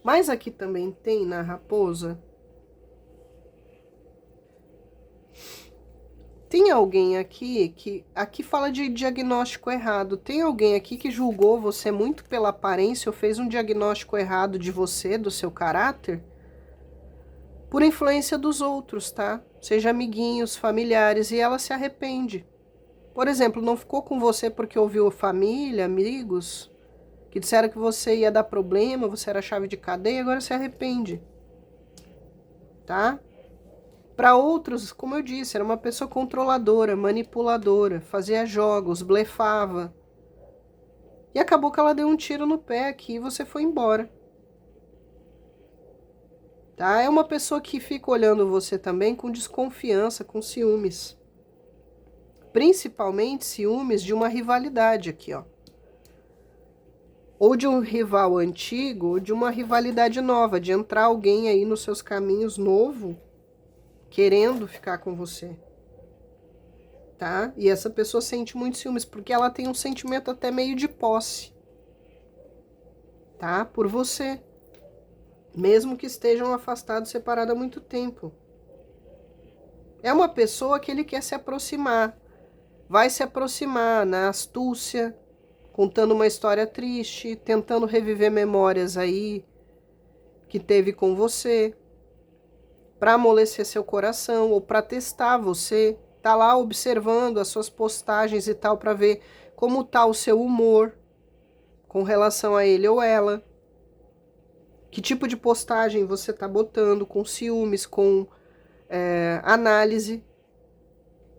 S1: Mas aqui também tem na raposa. Tem alguém aqui que... Aqui fala de diagnóstico errado. Tem alguém aqui que julgou você muito pela aparência ou fez um diagnóstico errado de você, do seu caráter, por influência dos outros, tá? Seja amiguinhos, familiares, e ela se arrepende. Por exemplo, não ficou com você porque ouviu família, amigos, que disseram que você ia dar problema, você era chave de cadeia, agora se arrepende. Tá? Para outros, como eu disse, era uma pessoa controladora, manipuladora, fazia jogos, blefava. E acabou que ela deu um tiro no pé aqui e você foi embora. Tá? É uma pessoa que fica olhando você também com desconfiança, com ciúmes. Principalmente ciúmes de uma rivalidade aqui, ó. Ou de um rival antigo, ou de uma rivalidade nova, de entrar alguém aí nos seus caminhos novo, querendo ficar com você. Tá? E essa pessoa sente muito ciúmes, porque ela tem um sentimento até meio de posse. Tá? Por você. Mesmo que estejam afastados, separados há muito tempo. É uma pessoa que ele quer se aproximar. Vai se aproximar na astúcia, contando uma história triste, tentando reviver memórias aí que teve com você, para amolecer seu coração ou para testar você. Tá lá observando as suas postagens e tal para ver como tá o seu humor com relação a ele ou ela. Que tipo de postagem você tá botando, com ciúmes, com análise.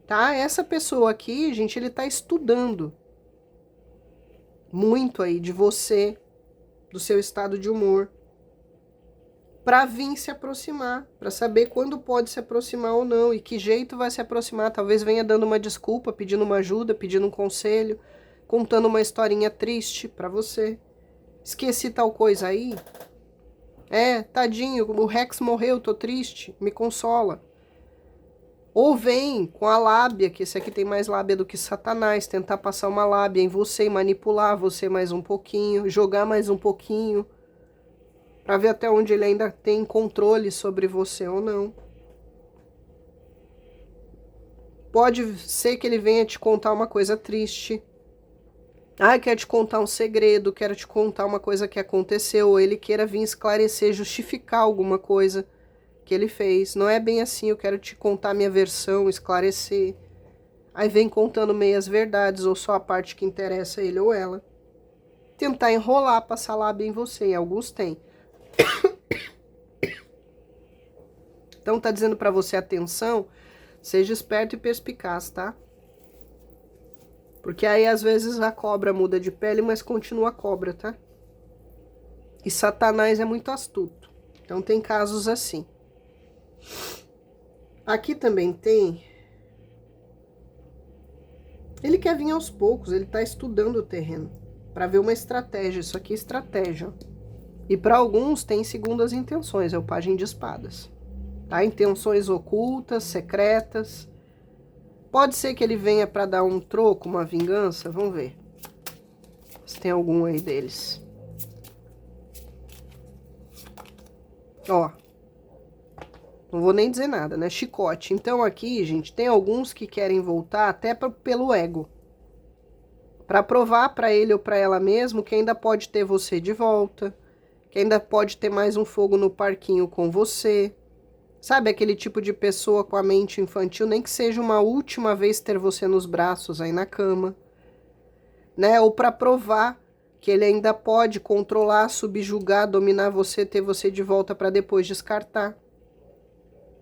S1: Tá? Essa pessoa aqui, gente, ele tá estudando muito aí de você, do seu estado de humor, para vir se aproximar, para saber quando pode se aproximar ou não, e que jeito vai se aproximar. Talvez venha dando uma desculpa, pedindo uma ajuda, pedindo um conselho, contando uma historinha triste para você. Esqueci tal coisa aí? Tadinho, o Rex morreu, tô triste, me consola. Ou vem com a lábia, que esse aqui tem mais lábia do que Satanás, tentar passar uma lábia em você e manipular você mais um pouquinho, jogar mais um pouquinho, para ver até onde ele ainda tem controle sobre você ou não. Pode ser que ele venha te contar uma coisa triste. Ah, quer te contar um segredo, quer te contar uma coisa que aconteceu, ou ele queira vir esclarecer, justificar alguma coisa que ele fez. Não é bem assim, eu quero te contar minha versão, esclarecer. Aí vem contando meias verdades, ou só a parte que interessa ele ou ela. Tentar enrolar, passar lábia em você, e alguns têm. Então tá dizendo pra você, atenção, seja esperto e perspicaz, tá? Porque aí às vezes a cobra muda de pele, mas continua cobra, tá? E Satanás é muito astuto. Então tem casos assim. Aqui também tem. Ele quer vir aos poucos, ele tá estudando o terreno. Pra ver uma estratégia, isso aqui é estratégia. E para alguns tem segundas intenções, é o pajem de espadas. Tá? Intenções ocultas, secretas. Pode ser que ele venha para dar um troco, uma vingança, vamos ver. Se tem algum aí deles. Ó. Não vou nem dizer nada, né? Chicote. Então aqui, gente, tem alguns que querem voltar até pelo ego. Para provar para ele ou para ela mesmo que ainda pode ter você de volta. Que ainda pode ter mais um fogo no parquinho com você. Sabe aquele tipo de pessoa com a mente infantil, nem que seja uma última vez ter você nos braços aí na cama, né? Ou para provar que ele ainda pode controlar, subjugar, dominar você, ter você de volta para depois descartar.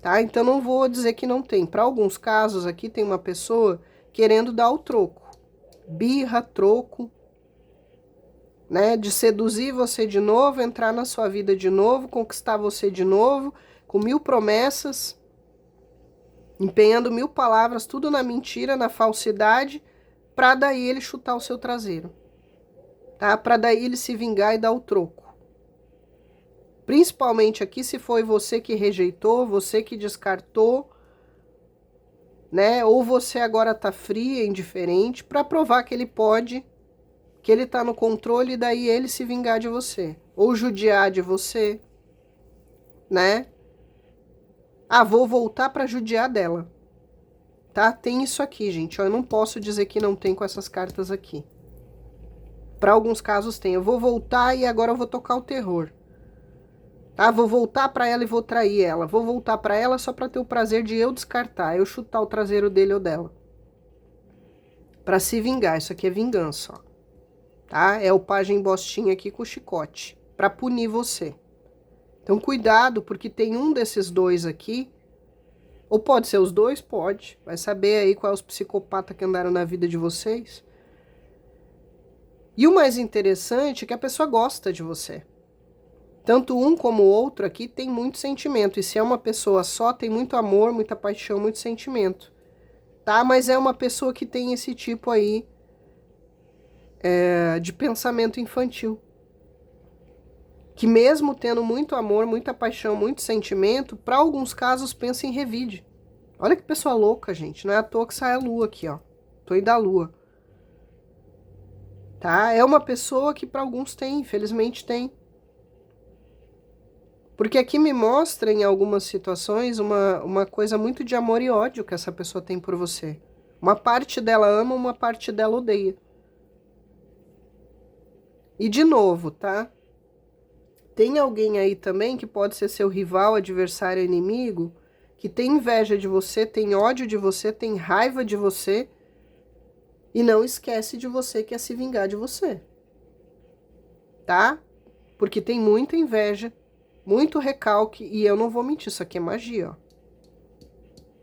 S1: Tá? Então não vou dizer que não tem. Para alguns casos aqui tem uma pessoa querendo dar o troco. Birra, troco, né? De seduzir você de novo, entrar na sua vida de novo, conquistar você de novo, com 1000 promessas, empenhando 1000 palavras, tudo na mentira, na falsidade, para daí ele chutar o seu traseiro, tá? Para daí ele se vingar e dar o troco. Principalmente aqui se foi você que rejeitou, você que descartou, né? Ou você agora tá fria, indiferente, para provar que ele pode, que ele tá no controle e daí ele se vingar de você, ou judiar de você, né? Ah, vou voltar para judiar dela. Tá? Tem isso aqui, gente. Eu não posso dizer que não tem com essas cartas aqui. Para alguns casos tem. Eu vou voltar e agora eu vou tocar o terror. Tá? Vou voltar para ela e vou trair ela. Vou voltar para ela só para ter o prazer de eu descartar, eu chutar o traseiro dele ou dela. Para se vingar. Isso aqui é vingança, ó. Tá? É o pajem bostinha aqui com o chicote. Para punir você. Então cuidado, porque tem um desses dois aqui. Ou pode ser os dois? Pode. Vai saber aí quais os psicopatas que andaram na vida de vocês. E o mais interessante é que a pessoa gosta de você. Tanto um como o outro aqui tem muito sentimento. E se é uma pessoa só, tem muito amor, muita paixão, muito sentimento. Tá? Mas é uma pessoa que tem esse tipo aí de pensamento infantil. Que mesmo tendo muito amor, muita paixão, muito sentimento, para alguns casos pensa em revide. Olha que pessoa louca, gente. Não é à toa que sai a lua aqui, ó. Tô aí da lua. Tá? É uma pessoa que para alguns tem, infelizmente tem. Porque aqui me mostra em algumas situações uma coisa muito de amor e ódio que essa pessoa tem por você. Uma parte dela ama, uma parte dela odeia. E de novo, tá? Tem alguém aí também que pode ser seu rival, adversário, inimigo, que tem inveja de você, tem ódio de você, tem raiva de você e não esquece de você, quer se vingar de você. Tá? Porque tem muita inveja, muito recalque e eu não vou mentir, isso aqui é magia, ó.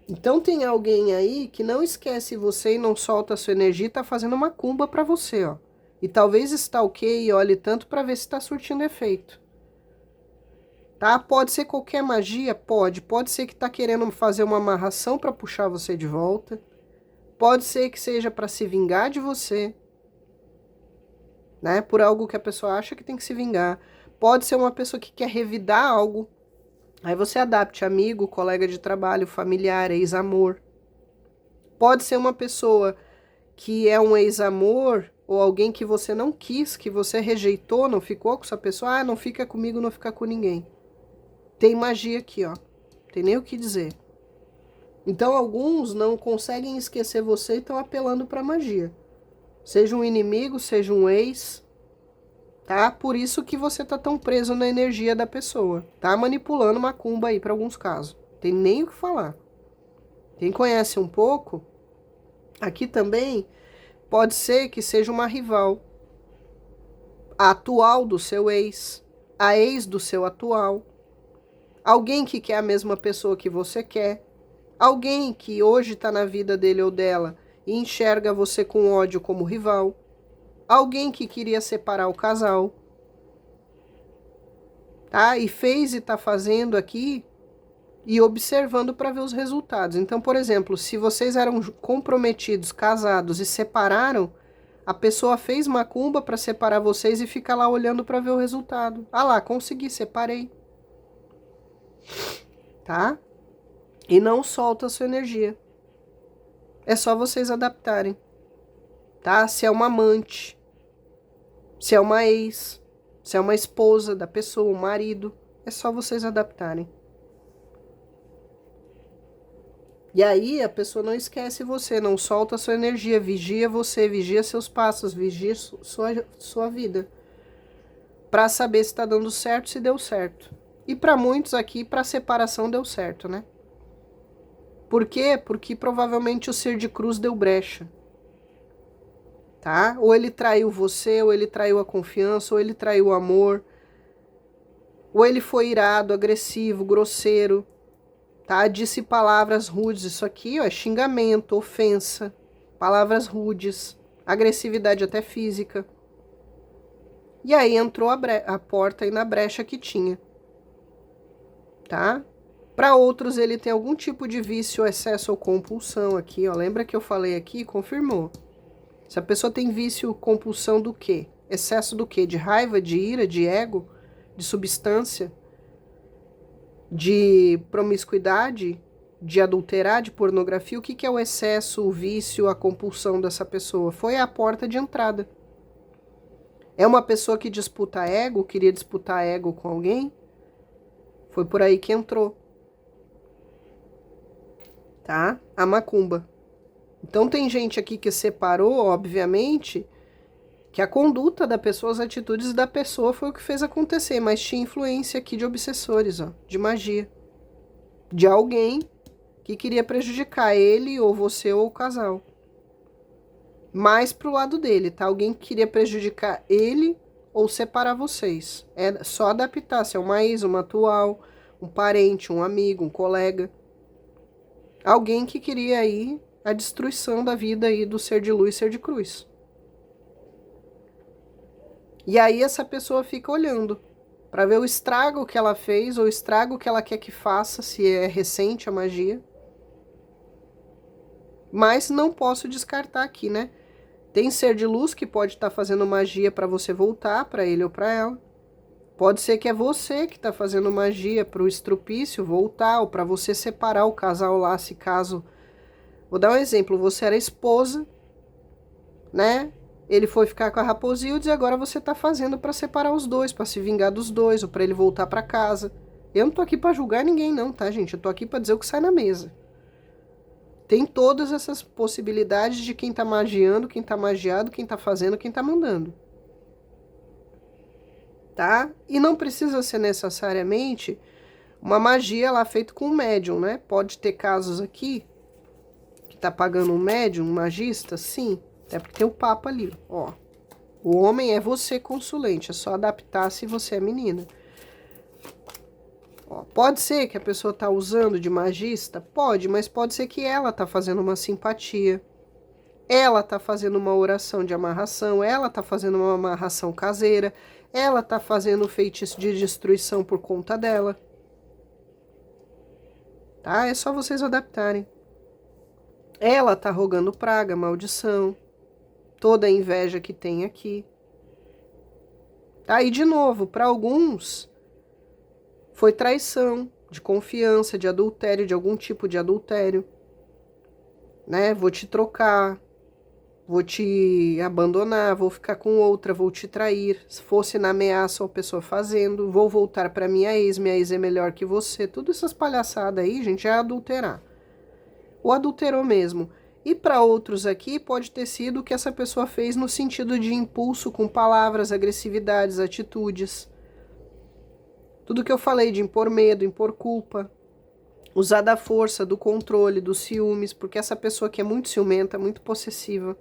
S1: Então tem alguém aí que não esquece você e não solta a sua energia e tá fazendo uma cumba pra você, ó. E talvez stalkeie e olhe tanto pra ver se tá surtindo efeito. Tá? Pode ser qualquer magia? Pode. Pode ser que tá querendo fazer uma amarração para puxar você de volta. Pode ser que seja para se vingar de você, né? Por algo que a pessoa acha que tem que se vingar. Pode ser uma pessoa que quer revidar algo. Aí você adapte amigo, colega de trabalho, familiar, ex-amor. Pode ser uma pessoa que é um ex-amor ou alguém que você não quis, que você rejeitou, não ficou com essa pessoa. Ah, não fica comigo, não fica com ninguém. Tem magia aqui, ó. Tem nem o que dizer. Então alguns não conseguem esquecer você e estão apelando para magia. Seja um inimigo, seja um ex, tá? Por isso que você tá tão preso na energia da pessoa. Tá manipulando macumba aí para alguns casos. Tem nem o que falar. Quem conhece um pouco, aqui também pode ser que seja uma rival. A atual do seu ex, a ex do seu atual. Alguém que quer a mesma pessoa que você quer. Alguém que hoje está na vida dele ou dela e enxerga você com ódio como rival. Alguém que queria separar o casal. Tá? E fez e está fazendo aqui e observando para ver os resultados. Então, por exemplo, se vocês eram comprometidos, casados e separaram, a pessoa fez macumba para separar vocês e fica lá olhando para ver o resultado. Ah lá, consegui, separei. Tá? E não solta a sua energia. É só vocês adaptarem. Tá? Se é uma amante, se é uma ex, se é uma esposa da pessoa, um marido, é só vocês adaptarem. E aí a pessoa não esquece você, não solta a sua energia, vigia você, vigia seus passos, vigia sua vida. Para saber se está dando certo, se deu certo. E para muitos aqui, para separação deu certo, né? Por quê? Porque provavelmente o ser de cruz deu brecha. Tá? Ou ele traiu você, ou ele traiu a confiança, ou ele traiu o amor. Ou ele foi irado, agressivo, grosseiro. Tá? Disse palavras rudes. Isso aqui ó, é xingamento, ofensa, palavras rudes, agressividade até física. E aí entrou a porta aí na brecha que tinha. Tá? Para outros ele tem algum tipo de vício, excesso ou compulsão aqui, ó. Lembra que eu falei aqui? Confirmou. Se a pessoa tem vício, compulsão do quê? Excesso do quê? De raiva, de ira, de ego, de substância, de promiscuidade, de adulterar, de pornografia. O que é o excesso, o vício, a compulsão dessa pessoa? Foi a porta de entrada. É uma pessoa que disputa ego, queria disputar ego com alguém? Foi por aí que entrou. Tá? A macumba. Então tem gente aqui que separou, obviamente, que a conduta da pessoa, as atitudes da pessoa foi o que fez acontecer, mas tinha influência aqui de obsessores, ó, de magia. De alguém que queria prejudicar ele, ou você, ou o casal. Mais pro lado dele, tá? Alguém que queria prejudicar ele ou separar vocês. É só adaptar, se é uma ex, uma atual, um parente, um amigo, um colega. Alguém que queria aí a destruição da vida aí do ser de luz, ser de cruz. E aí essa pessoa fica olhando para ver o estrago que ela fez ou o estrago que ela quer que faça, se é recente a magia. Mas não posso descartar aqui, né? Tem ser de luz que pode estar fazendo magia para você voltar para ele ou para ela. Pode ser que é você que está fazendo magia para o estrupício voltar ou para você separar o casal lá, se caso. Vou dar um exemplo, você era esposa, né? Ele foi ficar com a Raposildes e agora você tá fazendo para separar os dois, para se vingar dos dois, ou para ele voltar para casa. Eu não tô aqui para julgar ninguém não, tá, gente? Eu tô aqui para dizer o que sai na mesa. Tem todas essas possibilidades de quem tá magiando, quem tá magiado, quem tá fazendo, quem tá mandando. Tá? E não precisa ser necessariamente uma magia lá feita com um médium, né? Pode ter casos aqui que tá pagando um médium, um magista, sim. Até porque tem o papo ali, ó. O homem é você consulente, é só adaptar se você é menina. Ó, pode ser que a pessoa tá usando de magista? Pode, mas pode ser que ela tá fazendo uma simpatia. Ela tá fazendo uma oração de amarração, ela tá fazendo uma amarração caseira, ela tá fazendo feitiço de destruição por conta dela. Tá? É só vocês adaptarem. Ela tá rogando praga, maldição, toda a inveja que tem aqui. Tá? E de novo, para alguns foi traição, de confiança, de adultério, de algum tipo de adultério, né? Vou te trocar, vou te abandonar, vou ficar com outra, vou te trair. Se fosse na ameaça a pessoa fazendo, vou voltar para minha ex é melhor que você. Tudo essas palhaçadas aí, gente, é adulterar. Ou adulterou mesmo. E para outros aqui, pode ter sido o que essa pessoa fez no sentido de impulso, com palavras, agressividades, atitudes. Tudo que eu falei de impor medo, impor culpa, usar da força, do controle, dos ciúmes, porque essa pessoa que é muito ciumenta, muito possessiva,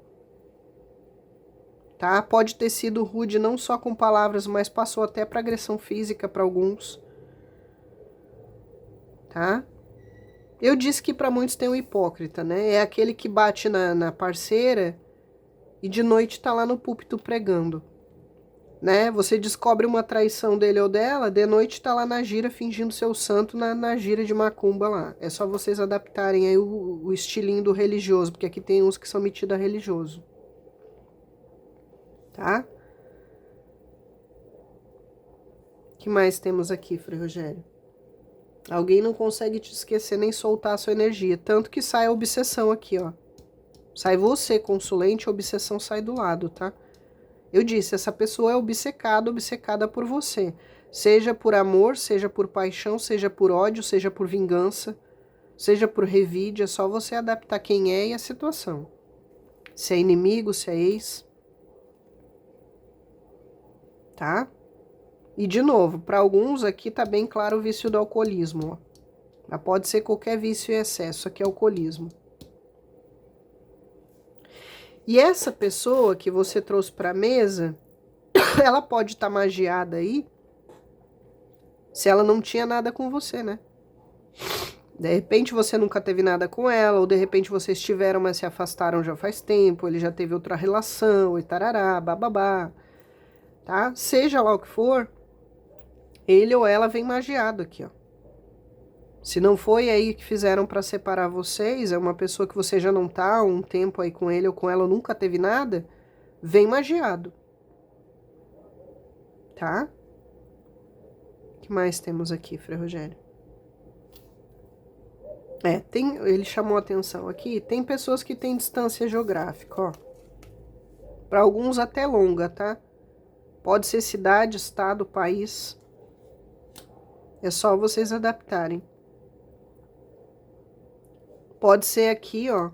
S1: tá? Pode ter sido rude não só com palavras, mas passou até para agressão física para alguns, tá? Eu disse que para muitos tem um hipócrita, né? É aquele que bate na parceira e de noite tá lá no púlpito pregando, né? Você descobre uma traição dele ou dela, de noite tá lá na gira fingindo ser o santo na gira de macumba lá. É só vocês adaptarem aí o estilinho do religioso, porque aqui tem uns que são metidos a religioso. Tá? O que mais temos aqui, Frei Rogério? Alguém não consegue te esquecer nem soltar a sua energia, tanto que sai a obsessão aqui, ó. Sai você, consulente, a obsessão sai do lado, tá? Eu disse, essa pessoa é obcecada por você. Seja por amor, seja por paixão, seja por ódio, seja por vingança, seja por revide, é só você adaptar quem é e a situação. Se é inimigo, se é ex. Tá? E de novo, para alguns aqui tá bem claro o vício do alcoolismo, ó. Mas pode ser qualquer vício em excesso, aqui é alcoolismo. E essa pessoa que você trouxe para a mesa, ela pode estar magiada aí, se ela não tinha nada com você, né? De repente você nunca teve nada com ela, ou de repente vocês tiveram, mas se afastaram já faz tempo, ele já teve outra relação, e tarará, bababá, tá? Seja lá o que for, ele ou ela vem magiado aqui, ó. Se não foi aí que fizeram para separar vocês, é uma pessoa que você já não tá há um tempo aí com ele ou com ela, nunca teve nada, vem magiado. Tá? O que mais temos aqui, Frei Rogério? Ele chamou a atenção aqui, tem pessoas que têm distância geográfica, ó. Para alguns até longa, tá? Pode ser cidade, estado, país. É só vocês adaptarem. Pode ser aqui, ó,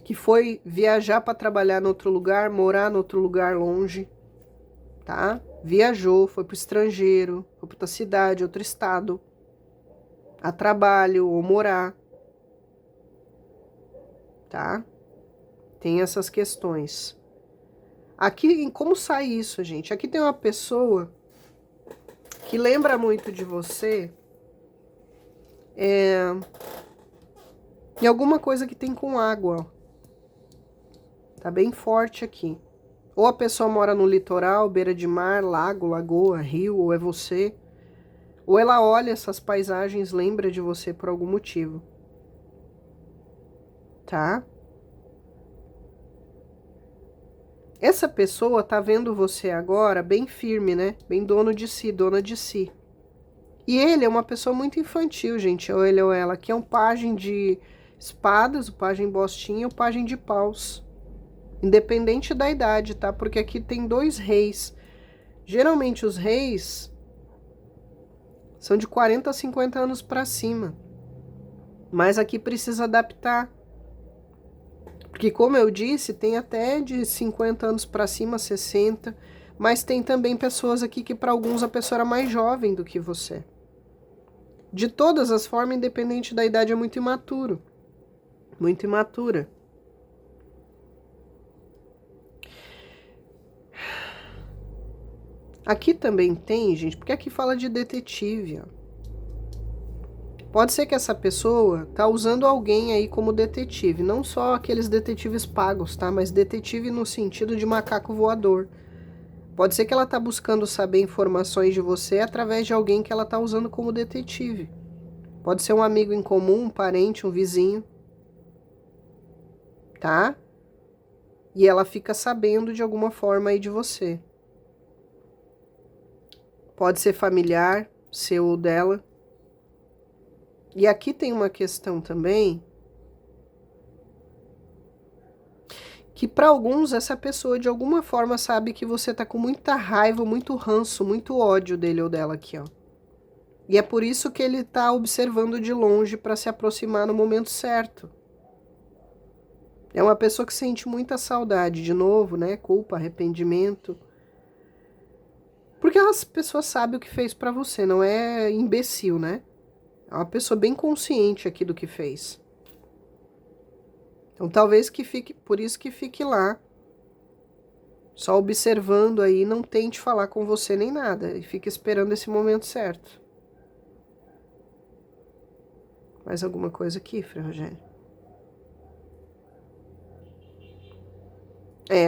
S1: que foi viajar para trabalhar em outro lugar, morar em outro lugar longe, tá? Viajou, foi pro estrangeiro, foi para outra cidade, outro estado, a trabalho ou morar, tá? Tem essas questões. Aqui, como sai isso, gente? Aqui tem uma pessoa que lembra muito de você, em alguma coisa que tem com água, ó. Tá bem forte aqui. Ou a pessoa mora no litoral, beira de mar, lago, lagoa, rio, ou é você. Ou ela olha essas paisagens, lembra de você por algum motivo. Tá? Essa pessoa tá vendo você agora bem firme, né? Bem dono de si, dona de si. E ele é uma pessoa muito infantil, gente. Ou ele ou ela. Aqui é um pajem de espadas, o pajem bostinha e o pajem de paus. Independente da idade, tá? Porque aqui tem 2 reis. Geralmente os reis são de 40 a 50 anos para cima. Mas aqui precisa adaptar. Porque como eu disse, tem até de 50 anos para cima, 60. Mas tem também pessoas aqui que para alguns a pessoa era mais jovem do que você. De todas as formas, independente da idade, é muito imaturo. Muito imatura. Aqui também tem, gente, porque aqui fala de detetive, ó. Pode ser que essa pessoa tá usando alguém aí como detetive, não só aqueles detetives pagos, tá? Mas detetive no sentido de macaco voador. Pode ser que ela tá buscando saber informações de você através de alguém que ela tá usando como detetive. Pode ser um amigo em comum, um parente, um vizinho, tá? E ela fica sabendo de alguma forma aí de você. Pode ser familiar, seu ou dela. E aqui tem uma questão também, que para alguns essa pessoa de alguma forma sabe que você tá com muita raiva, muito ranço, muito ódio dele ou dela aqui, ó. E é por isso que ele tá observando de longe para se aproximar no momento certo. É uma pessoa que sente muita saudade, de novo, né? Culpa, arrependimento. Porque as pessoas sabem o que fez para você, não é imbecil, né? É uma pessoa bem consciente aqui do que fez. Então talvez que fique, por isso que fique lá, só observando aí, não tente falar com você nem nada, e fique esperando esse momento certo. Mais alguma coisa aqui, Frei Rogério?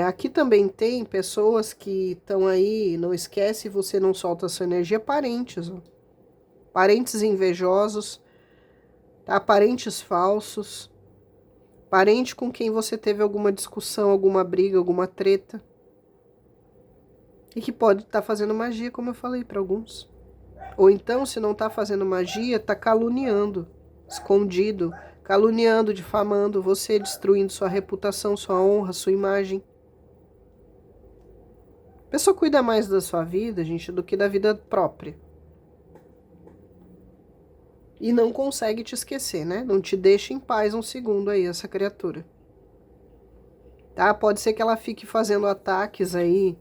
S1: Aqui também tem pessoas que estão aí, não esquece, você não solta a sua energia, parentes, ó. Parentes invejosos, tá? Parentes falsos, parente com quem você teve alguma discussão, alguma briga, alguma treta. E que pode estar fazendo magia, como eu falei para alguns. Ou então, se não está fazendo magia, está caluniando, escondido, caluniando, difamando você, destruindo sua reputação, sua honra, sua imagem. A pessoa cuida mais da sua vida, gente, do que da vida própria. E não consegue te esquecer, né? Não te deixa em paz um segundo aí, essa criatura. Tá? Pode ser que ela fique fazendo ataques aí,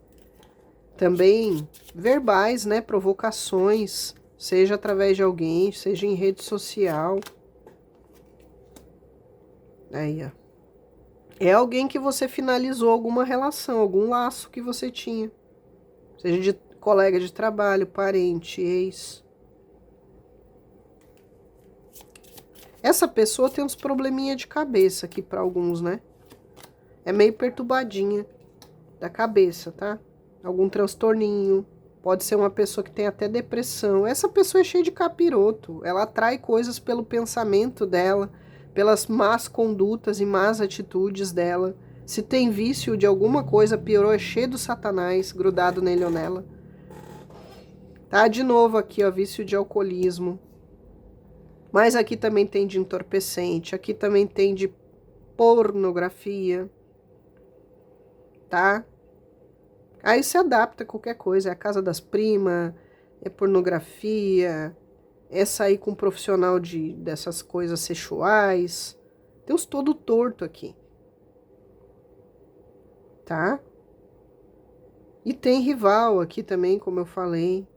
S1: também verbais, né? Provocações, seja através de alguém, seja em rede social. Aí, ó. É alguém que você finalizou alguma relação, algum laço que você tinha. Seja de colega de trabalho, parente, ex. Essa pessoa tem uns probleminha de cabeça aqui para alguns, né? É meio perturbadinha da cabeça, tá? Algum transtorninho. Pode ser uma pessoa que tem até depressão. Essa pessoa é cheia de capiroto. Ela atrai coisas pelo pensamento dela, pelas más condutas e más atitudes dela. Se tem vício de alguma coisa, piorou, é cheio do satanás grudado nele ou nela. Tá? De novo aqui, ó, vício de alcoolismo. Mas aqui também tem de entorpecente, aqui também tem de pornografia. Tá? Aí se adapta a qualquer coisa, é a casa das primas, é pornografia, é sair com um profissional dessas coisas sexuais. Tem uns todo torto aqui. Tá? E tem rival aqui também, como eu falei.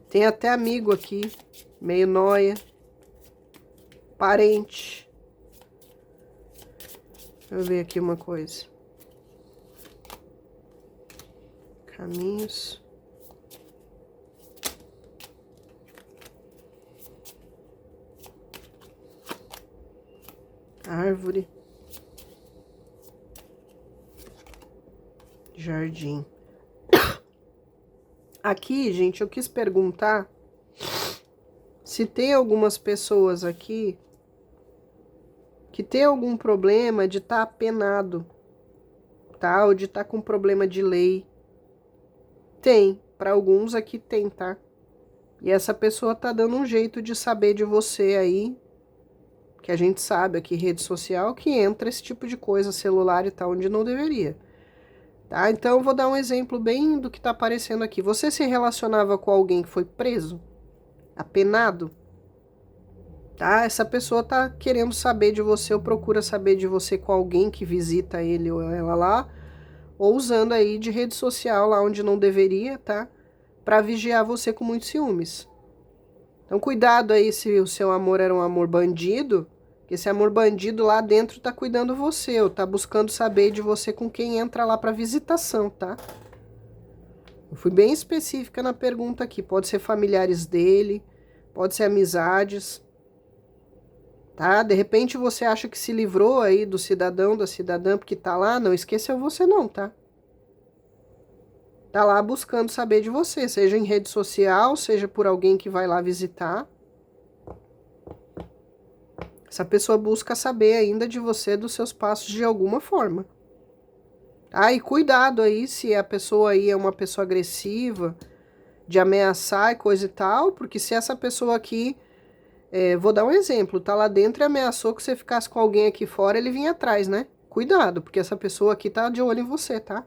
S1: Tem até amigo aqui, meio nóia. Parente. Deixa eu ver aqui uma coisa. Caminhos. Árvore. Jardim. Aqui, gente, eu quis perguntar se tem algumas pessoas aqui que tem algum problema de estar apenado, tá? Ou de estar com problema de lei. Tem, para alguns aqui tem, tá? E essa pessoa tá dando um jeito de saber de você aí, que a gente sabe aqui, rede social, que entra esse tipo de coisa, celular e tal, onde não deveria. Tá? Então eu vou dar um exemplo bem do que tá aparecendo aqui. Você se relacionava com alguém que foi preso? Apenado? Tá? Essa pessoa tá querendo saber de você ou procura saber de você com alguém que visita ele ou ela lá, ou usando aí de rede social lá onde não deveria, tá? Pra vigiar você com muitos ciúmes. Então cuidado aí se o seu amor era um amor bandido, que esse amor bandido lá dentro tá cuidando você, ou tá buscando saber de você com quem entra lá pra visitação, tá? Eu fui bem específica na pergunta aqui, pode ser familiares dele, pode ser amizades, tá? De repente você acha que se livrou aí do cidadão, da cidadã, porque tá lá, não esqueceu você não, tá? Tá lá buscando saber de você, seja em rede social, seja por alguém que vai lá visitar. Essa pessoa busca saber ainda de você, dos seus passos de alguma forma. Tá? E cuidado aí se a pessoa aí é uma pessoa agressiva, de ameaçar e coisa e tal, porque se essa pessoa aqui, vou dar um exemplo, tá lá dentro e ameaçou que você ficasse com alguém aqui fora, ele vinha atrás, né? Cuidado, porque essa pessoa aqui tá de olho em você, tá?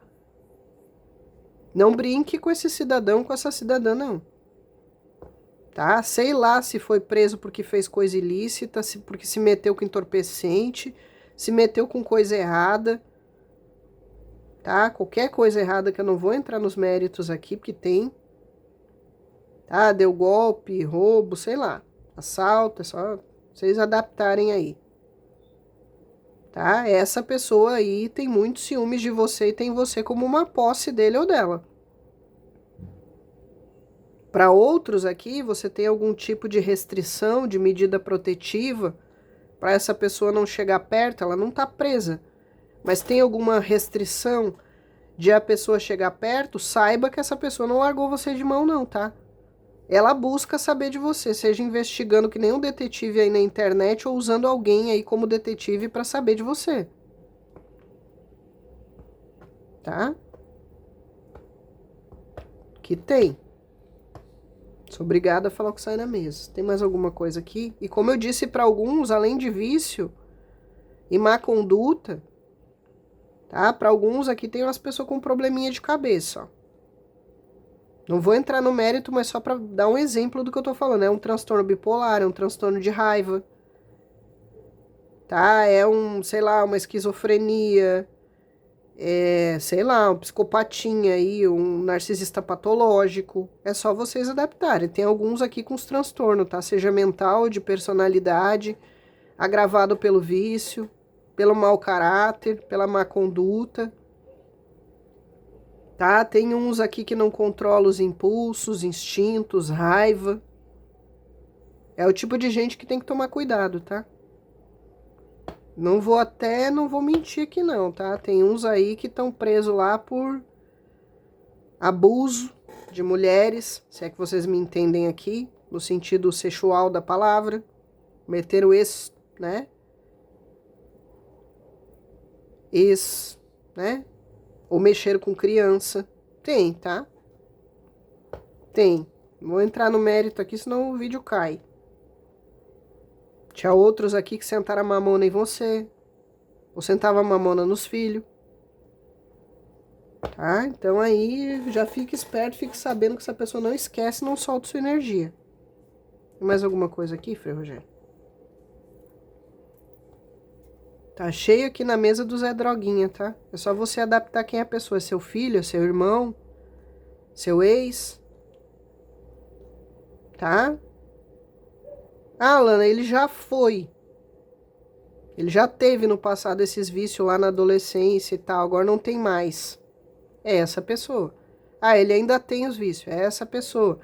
S1: Não brinque com esse cidadão, com essa cidadã, não. Tá? Sei lá se foi preso porque fez coisa ilícita, porque se meteu com entorpecente, se meteu com coisa errada, tá? Qualquer coisa errada que eu não vou entrar nos méritos aqui, porque tem, tá? Deu golpe, roubo, sei lá, assalto, é só vocês adaptarem aí, tá? Essa pessoa aí tem muitos ciúmes de você e tem você como uma posse dele ou dela. Para outros aqui, você tem algum tipo de restrição, de medida protetiva, para essa pessoa não chegar perto, ela não está presa. Mas tem alguma restrição de a pessoa chegar perto, saiba que essa pessoa não largou você de mão não, tá? Ela busca saber de você, seja investigando que nem um detetive aí na internet ou usando alguém aí como detetive para saber de você. Tá? Que tem. Sou obrigada a falar o que sai na mesa. Tem mais alguma coisa aqui? E como eu disse para alguns, além de vício e má conduta, tá? Para alguns aqui tem umas pessoas com probleminha de cabeça, ó. Não vou entrar no mérito, mas só para dar um exemplo do que eu tô falando. É um transtorno bipolar, é um transtorno de raiva, tá? É sei lá, uma esquizofrenia, sei lá, um psicopatinha aí, um narcisista patológico. É só vocês adaptarem. Tem alguns aqui com os transtornos, tá? Seja mental, de personalidade, agravado pelo vício, pelo mau caráter, pela má conduta. Tá? Tem uns aqui que não controlam os impulsos, instintos, raiva. É o tipo de gente que tem que tomar cuidado, tá? Não vou mentir aqui não, tá? Tem uns aí que estão presos lá por abuso de mulheres, se é que vocês me entendem aqui, no sentido sexual da palavra. Meter o né? Né? Ou mexer com criança. Tem, tá? Tem. Não vou entrar no mérito aqui, senão o vídeo cai. Tinha outros aqui que sentaram a mamona em você. Ou sentava a mamona nos filhos. Tá? Então aí já fique esperto, fique sabendo que essa pessoa não esquece, não solta sua energia. Tem mais alguma coisa aqui, Frei Rogério? Tá cheio aqui na mesa do Zé Droguinha, tá? É só você adaptar quem é a pessoa. É seu filho, é seu irmão, seu ex. Tá? Ah, Lana, ele já foi. Ele já teve no passado esses vícios lá na adolescência e tal. Agora não tem mais. É essa pessoa. Ah, ele ainda tem os vícios. É essa pessoa.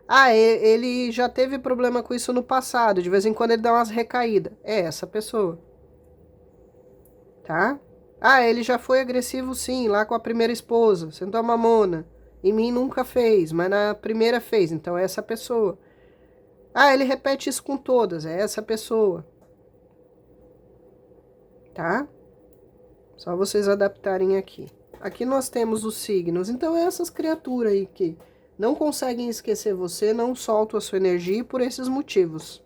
S1: Ah, ele já teve problema com isso no passado. De vez em quando ele dá umas recaídas. É essa pessoa. Tá? Ah, ele já foi agressivo sim, lá com a primeira esposa. Sentou a mamona. Em mim nunca fez, mas na primeira fez. Então é essa pessoa. Ah, ele repete isso com todas. É essa pessoa. Tá? Só vocês adaptarem aqui. Aqui nós temos os signos. Então é essas criaturas aí que não conseguem esquecer você, não soltam a sua energia por esses motivos.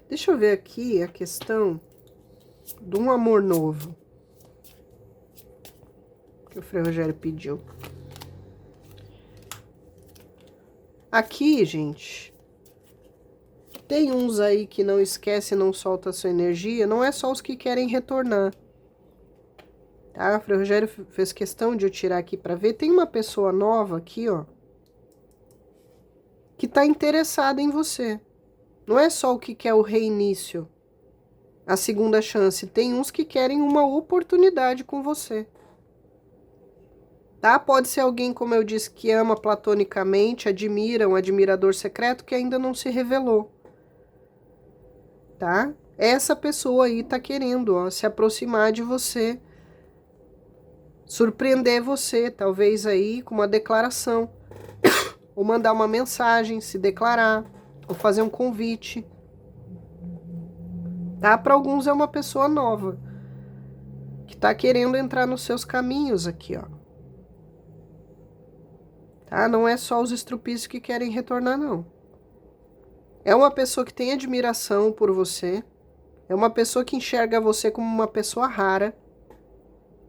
S1: Deixa eu ver aqui a questão de um amor novo que o Frei Rogério pediu. Aqui, gente, tem uns aí que não esquece, não solta a sua energia. Não é só os que querem retornar. Tá? O Frei Rogério fez questão de eu tirar aqui para ver. Tem uma pessoa nova aqui, ó, que tá interessada em você. Não é só o que quer o reinício, a segunda chance. Tem uns que querem uma oportunidade com você. Tá? Pode ser alguém, como eu disse, que ama platonicamente, admira, um admirador secreto que ainda não se revelou. Tá? Essa pessoa aí tá querendo, ó, se aproximar de você, surpreender você, talvez aí com uma declaração, ou mandar uma mensagem, se declarar, ou fazer um convite. Tá? Para alguns é uma pessoa nova, que tá querendo entrar nos seus caminhos aqui, ó. tá? Não é só os estrupícios que querem retornar, não. É uma pessoa que tem admiração por você, é uma pessoa que enxerga você como uma pessoa rara,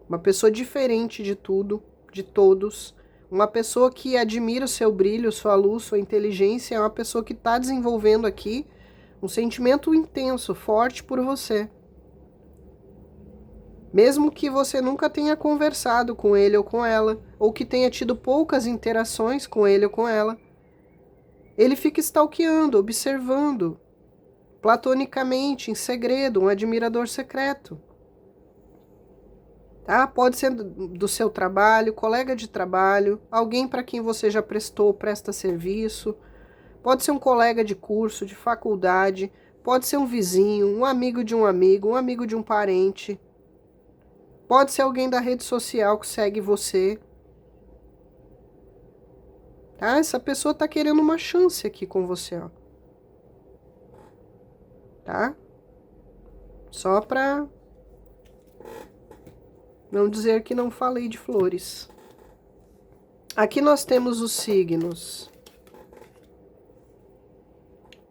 S1: uma pessoa diferente de tudo, de todos, uma pessoa que admira o seu brilho, sua luz, sua inteligência, é uma pessoa que está desenvolvendo aqui um sentimento intenso, forte por você. Mesmo que você nunca tenha conversado com ele ou com ela, ou que tenha tido poucas interações com ele ou com ela, ele fica stalkeando, observando, platonicamente, em segredo, um admirador secreto. Tá? Pode ser do seu trabalho, colega de trabalho, alguém para quem você já prestou ou presta serviço, pode ser um colega de curso, de faculdade, pode ser um vizinho, um amigo de um amigo de um parente, pode ser alguém da rede social que segue você. Tá? Essa pessoa está querendo uma chance aqui com você, ó. Tá? Só para não dizer que não falei de flores. Aqui nós temos os signos: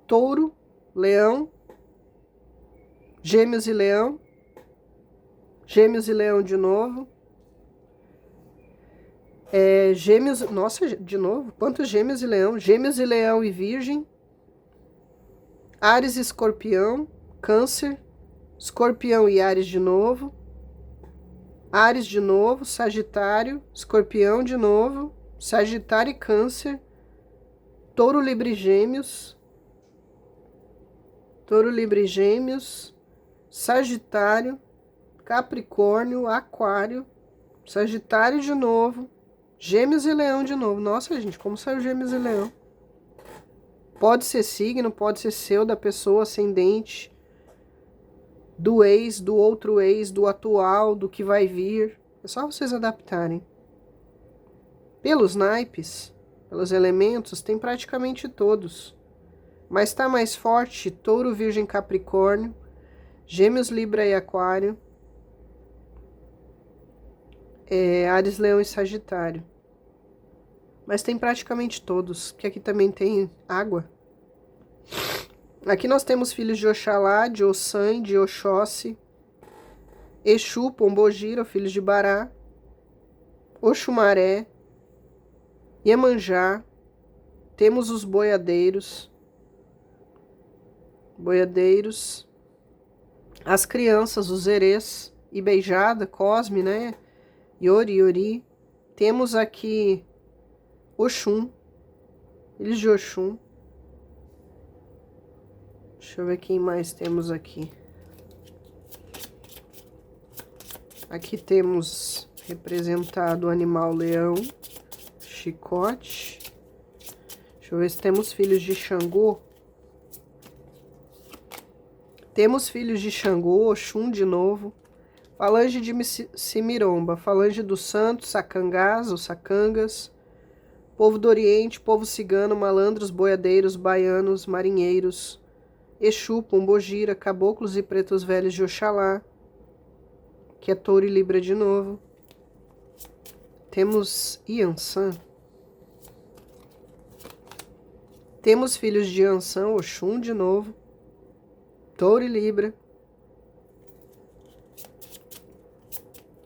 S1: Touro, Leão, Gêmeos e Leão, Gêmeos e Leão de novo. Gêmeos, nossa, de novo, quantos Gêmeos e Leão? Gêmeos e Leão e Virgem, Áries e Escorpião, Câncer, Escorpião e Áries de novo, Áries de novo, Sagitário, Escorpião de novo, Sagitário e Câncer, Touro, Libra e Gêmeos, Touro, Libra e Gêmeos, Sagitário, Capricórnio, Aquário, Sagitário de novo, Gêmeos e Leão de novo. Nossa, gente, como saiu Gêmeos e Leão? Pode ser signo, pode ser seu, da pessoa, ascendente, do ex, do outro ex, do atual, do que vai vir. É só vocês adaptarem. Pelos naipes, pelos elementos, tem praticamente todos. Mas está mais forte Touro, Virgem, Capricórnio, Gêmeos, Libra e Aquário, Áries, Leão e Sagitário. Mas tem praticamente todos, que aqui também tem água. Aqui nós temos filhos de Oxalá, de Ossan, de Oxóssi, Exu, Pombogira, filhos de Bará, Oxumaré, Iemanjá, temos os boiadeiros, as crianças, os erês, e beijada, Cosme, né? Yori. Temos aqui Oxum, filhos de Oxum. Deixa eu ver quem mais temos aqui. Aqui temos representado o animal leão, chicote. Deixa eu ver se temos filhos de Xangô. Temos filhos de Xangô, Oxum de novo. Falange de Simiromba, falange dos santos, sacangás ou sacangas. Povo do Oriente, povo cigano, malandros, boiadeiros, baianos, marinheiros. Exu, Pombogira, caboclos e pretos velhos de Oxalá, que é Touro e Libra de novo. Temos Iansã. Temos filhos de Iansã, Oxum de novo, Touro e Libra.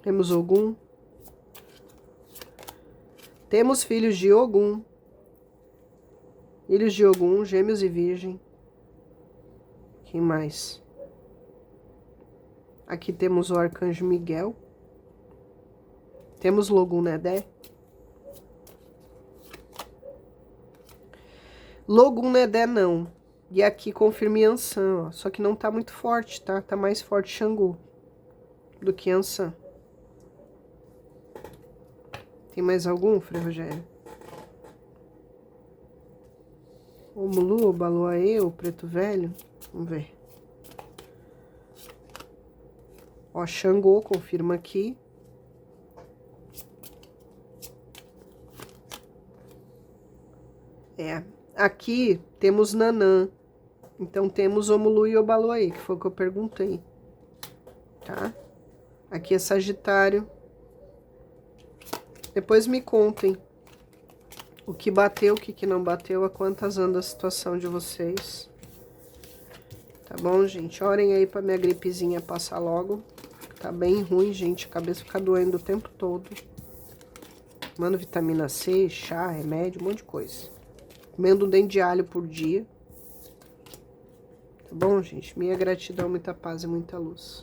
S1: Temos Ogum. Temos filhos de Ogum. Filhos de Ogum, Gêmeos e Virgem. Quem mais? Aqui temos o Arcanjo Miguel. Temos Logum Nedé. Logum Nedé não. E aqui confirma Iansã, ó. Só que não tá muito forte, tá? Tá mais forte Xangô do que Iansã. Tem mais algum, Frei Rogério? O Mulu, o Baluaê, o Preto Velho? Vamos ver. Ó, Xangô, confirma aqui. Aqui temos Nanã. Então temos Omulu e Obaluaê, que foi o que eu perguntei. Tá? Aqui é Sagitário. Depois me contem O que bateu, o que não bateu, a quantas anda a situação de vocês. Tá bom, gente? Orem aí pra minha gripezinha passar logo. Tá bem ruim, gente. A cabeça fica doendo o tempo todo. Tomando vitamina C, chá, remédio, um monte de coisa. Comendo um dente de alho por dia. Tá bom, gente? Minha gratidão, muita paz e muita luz.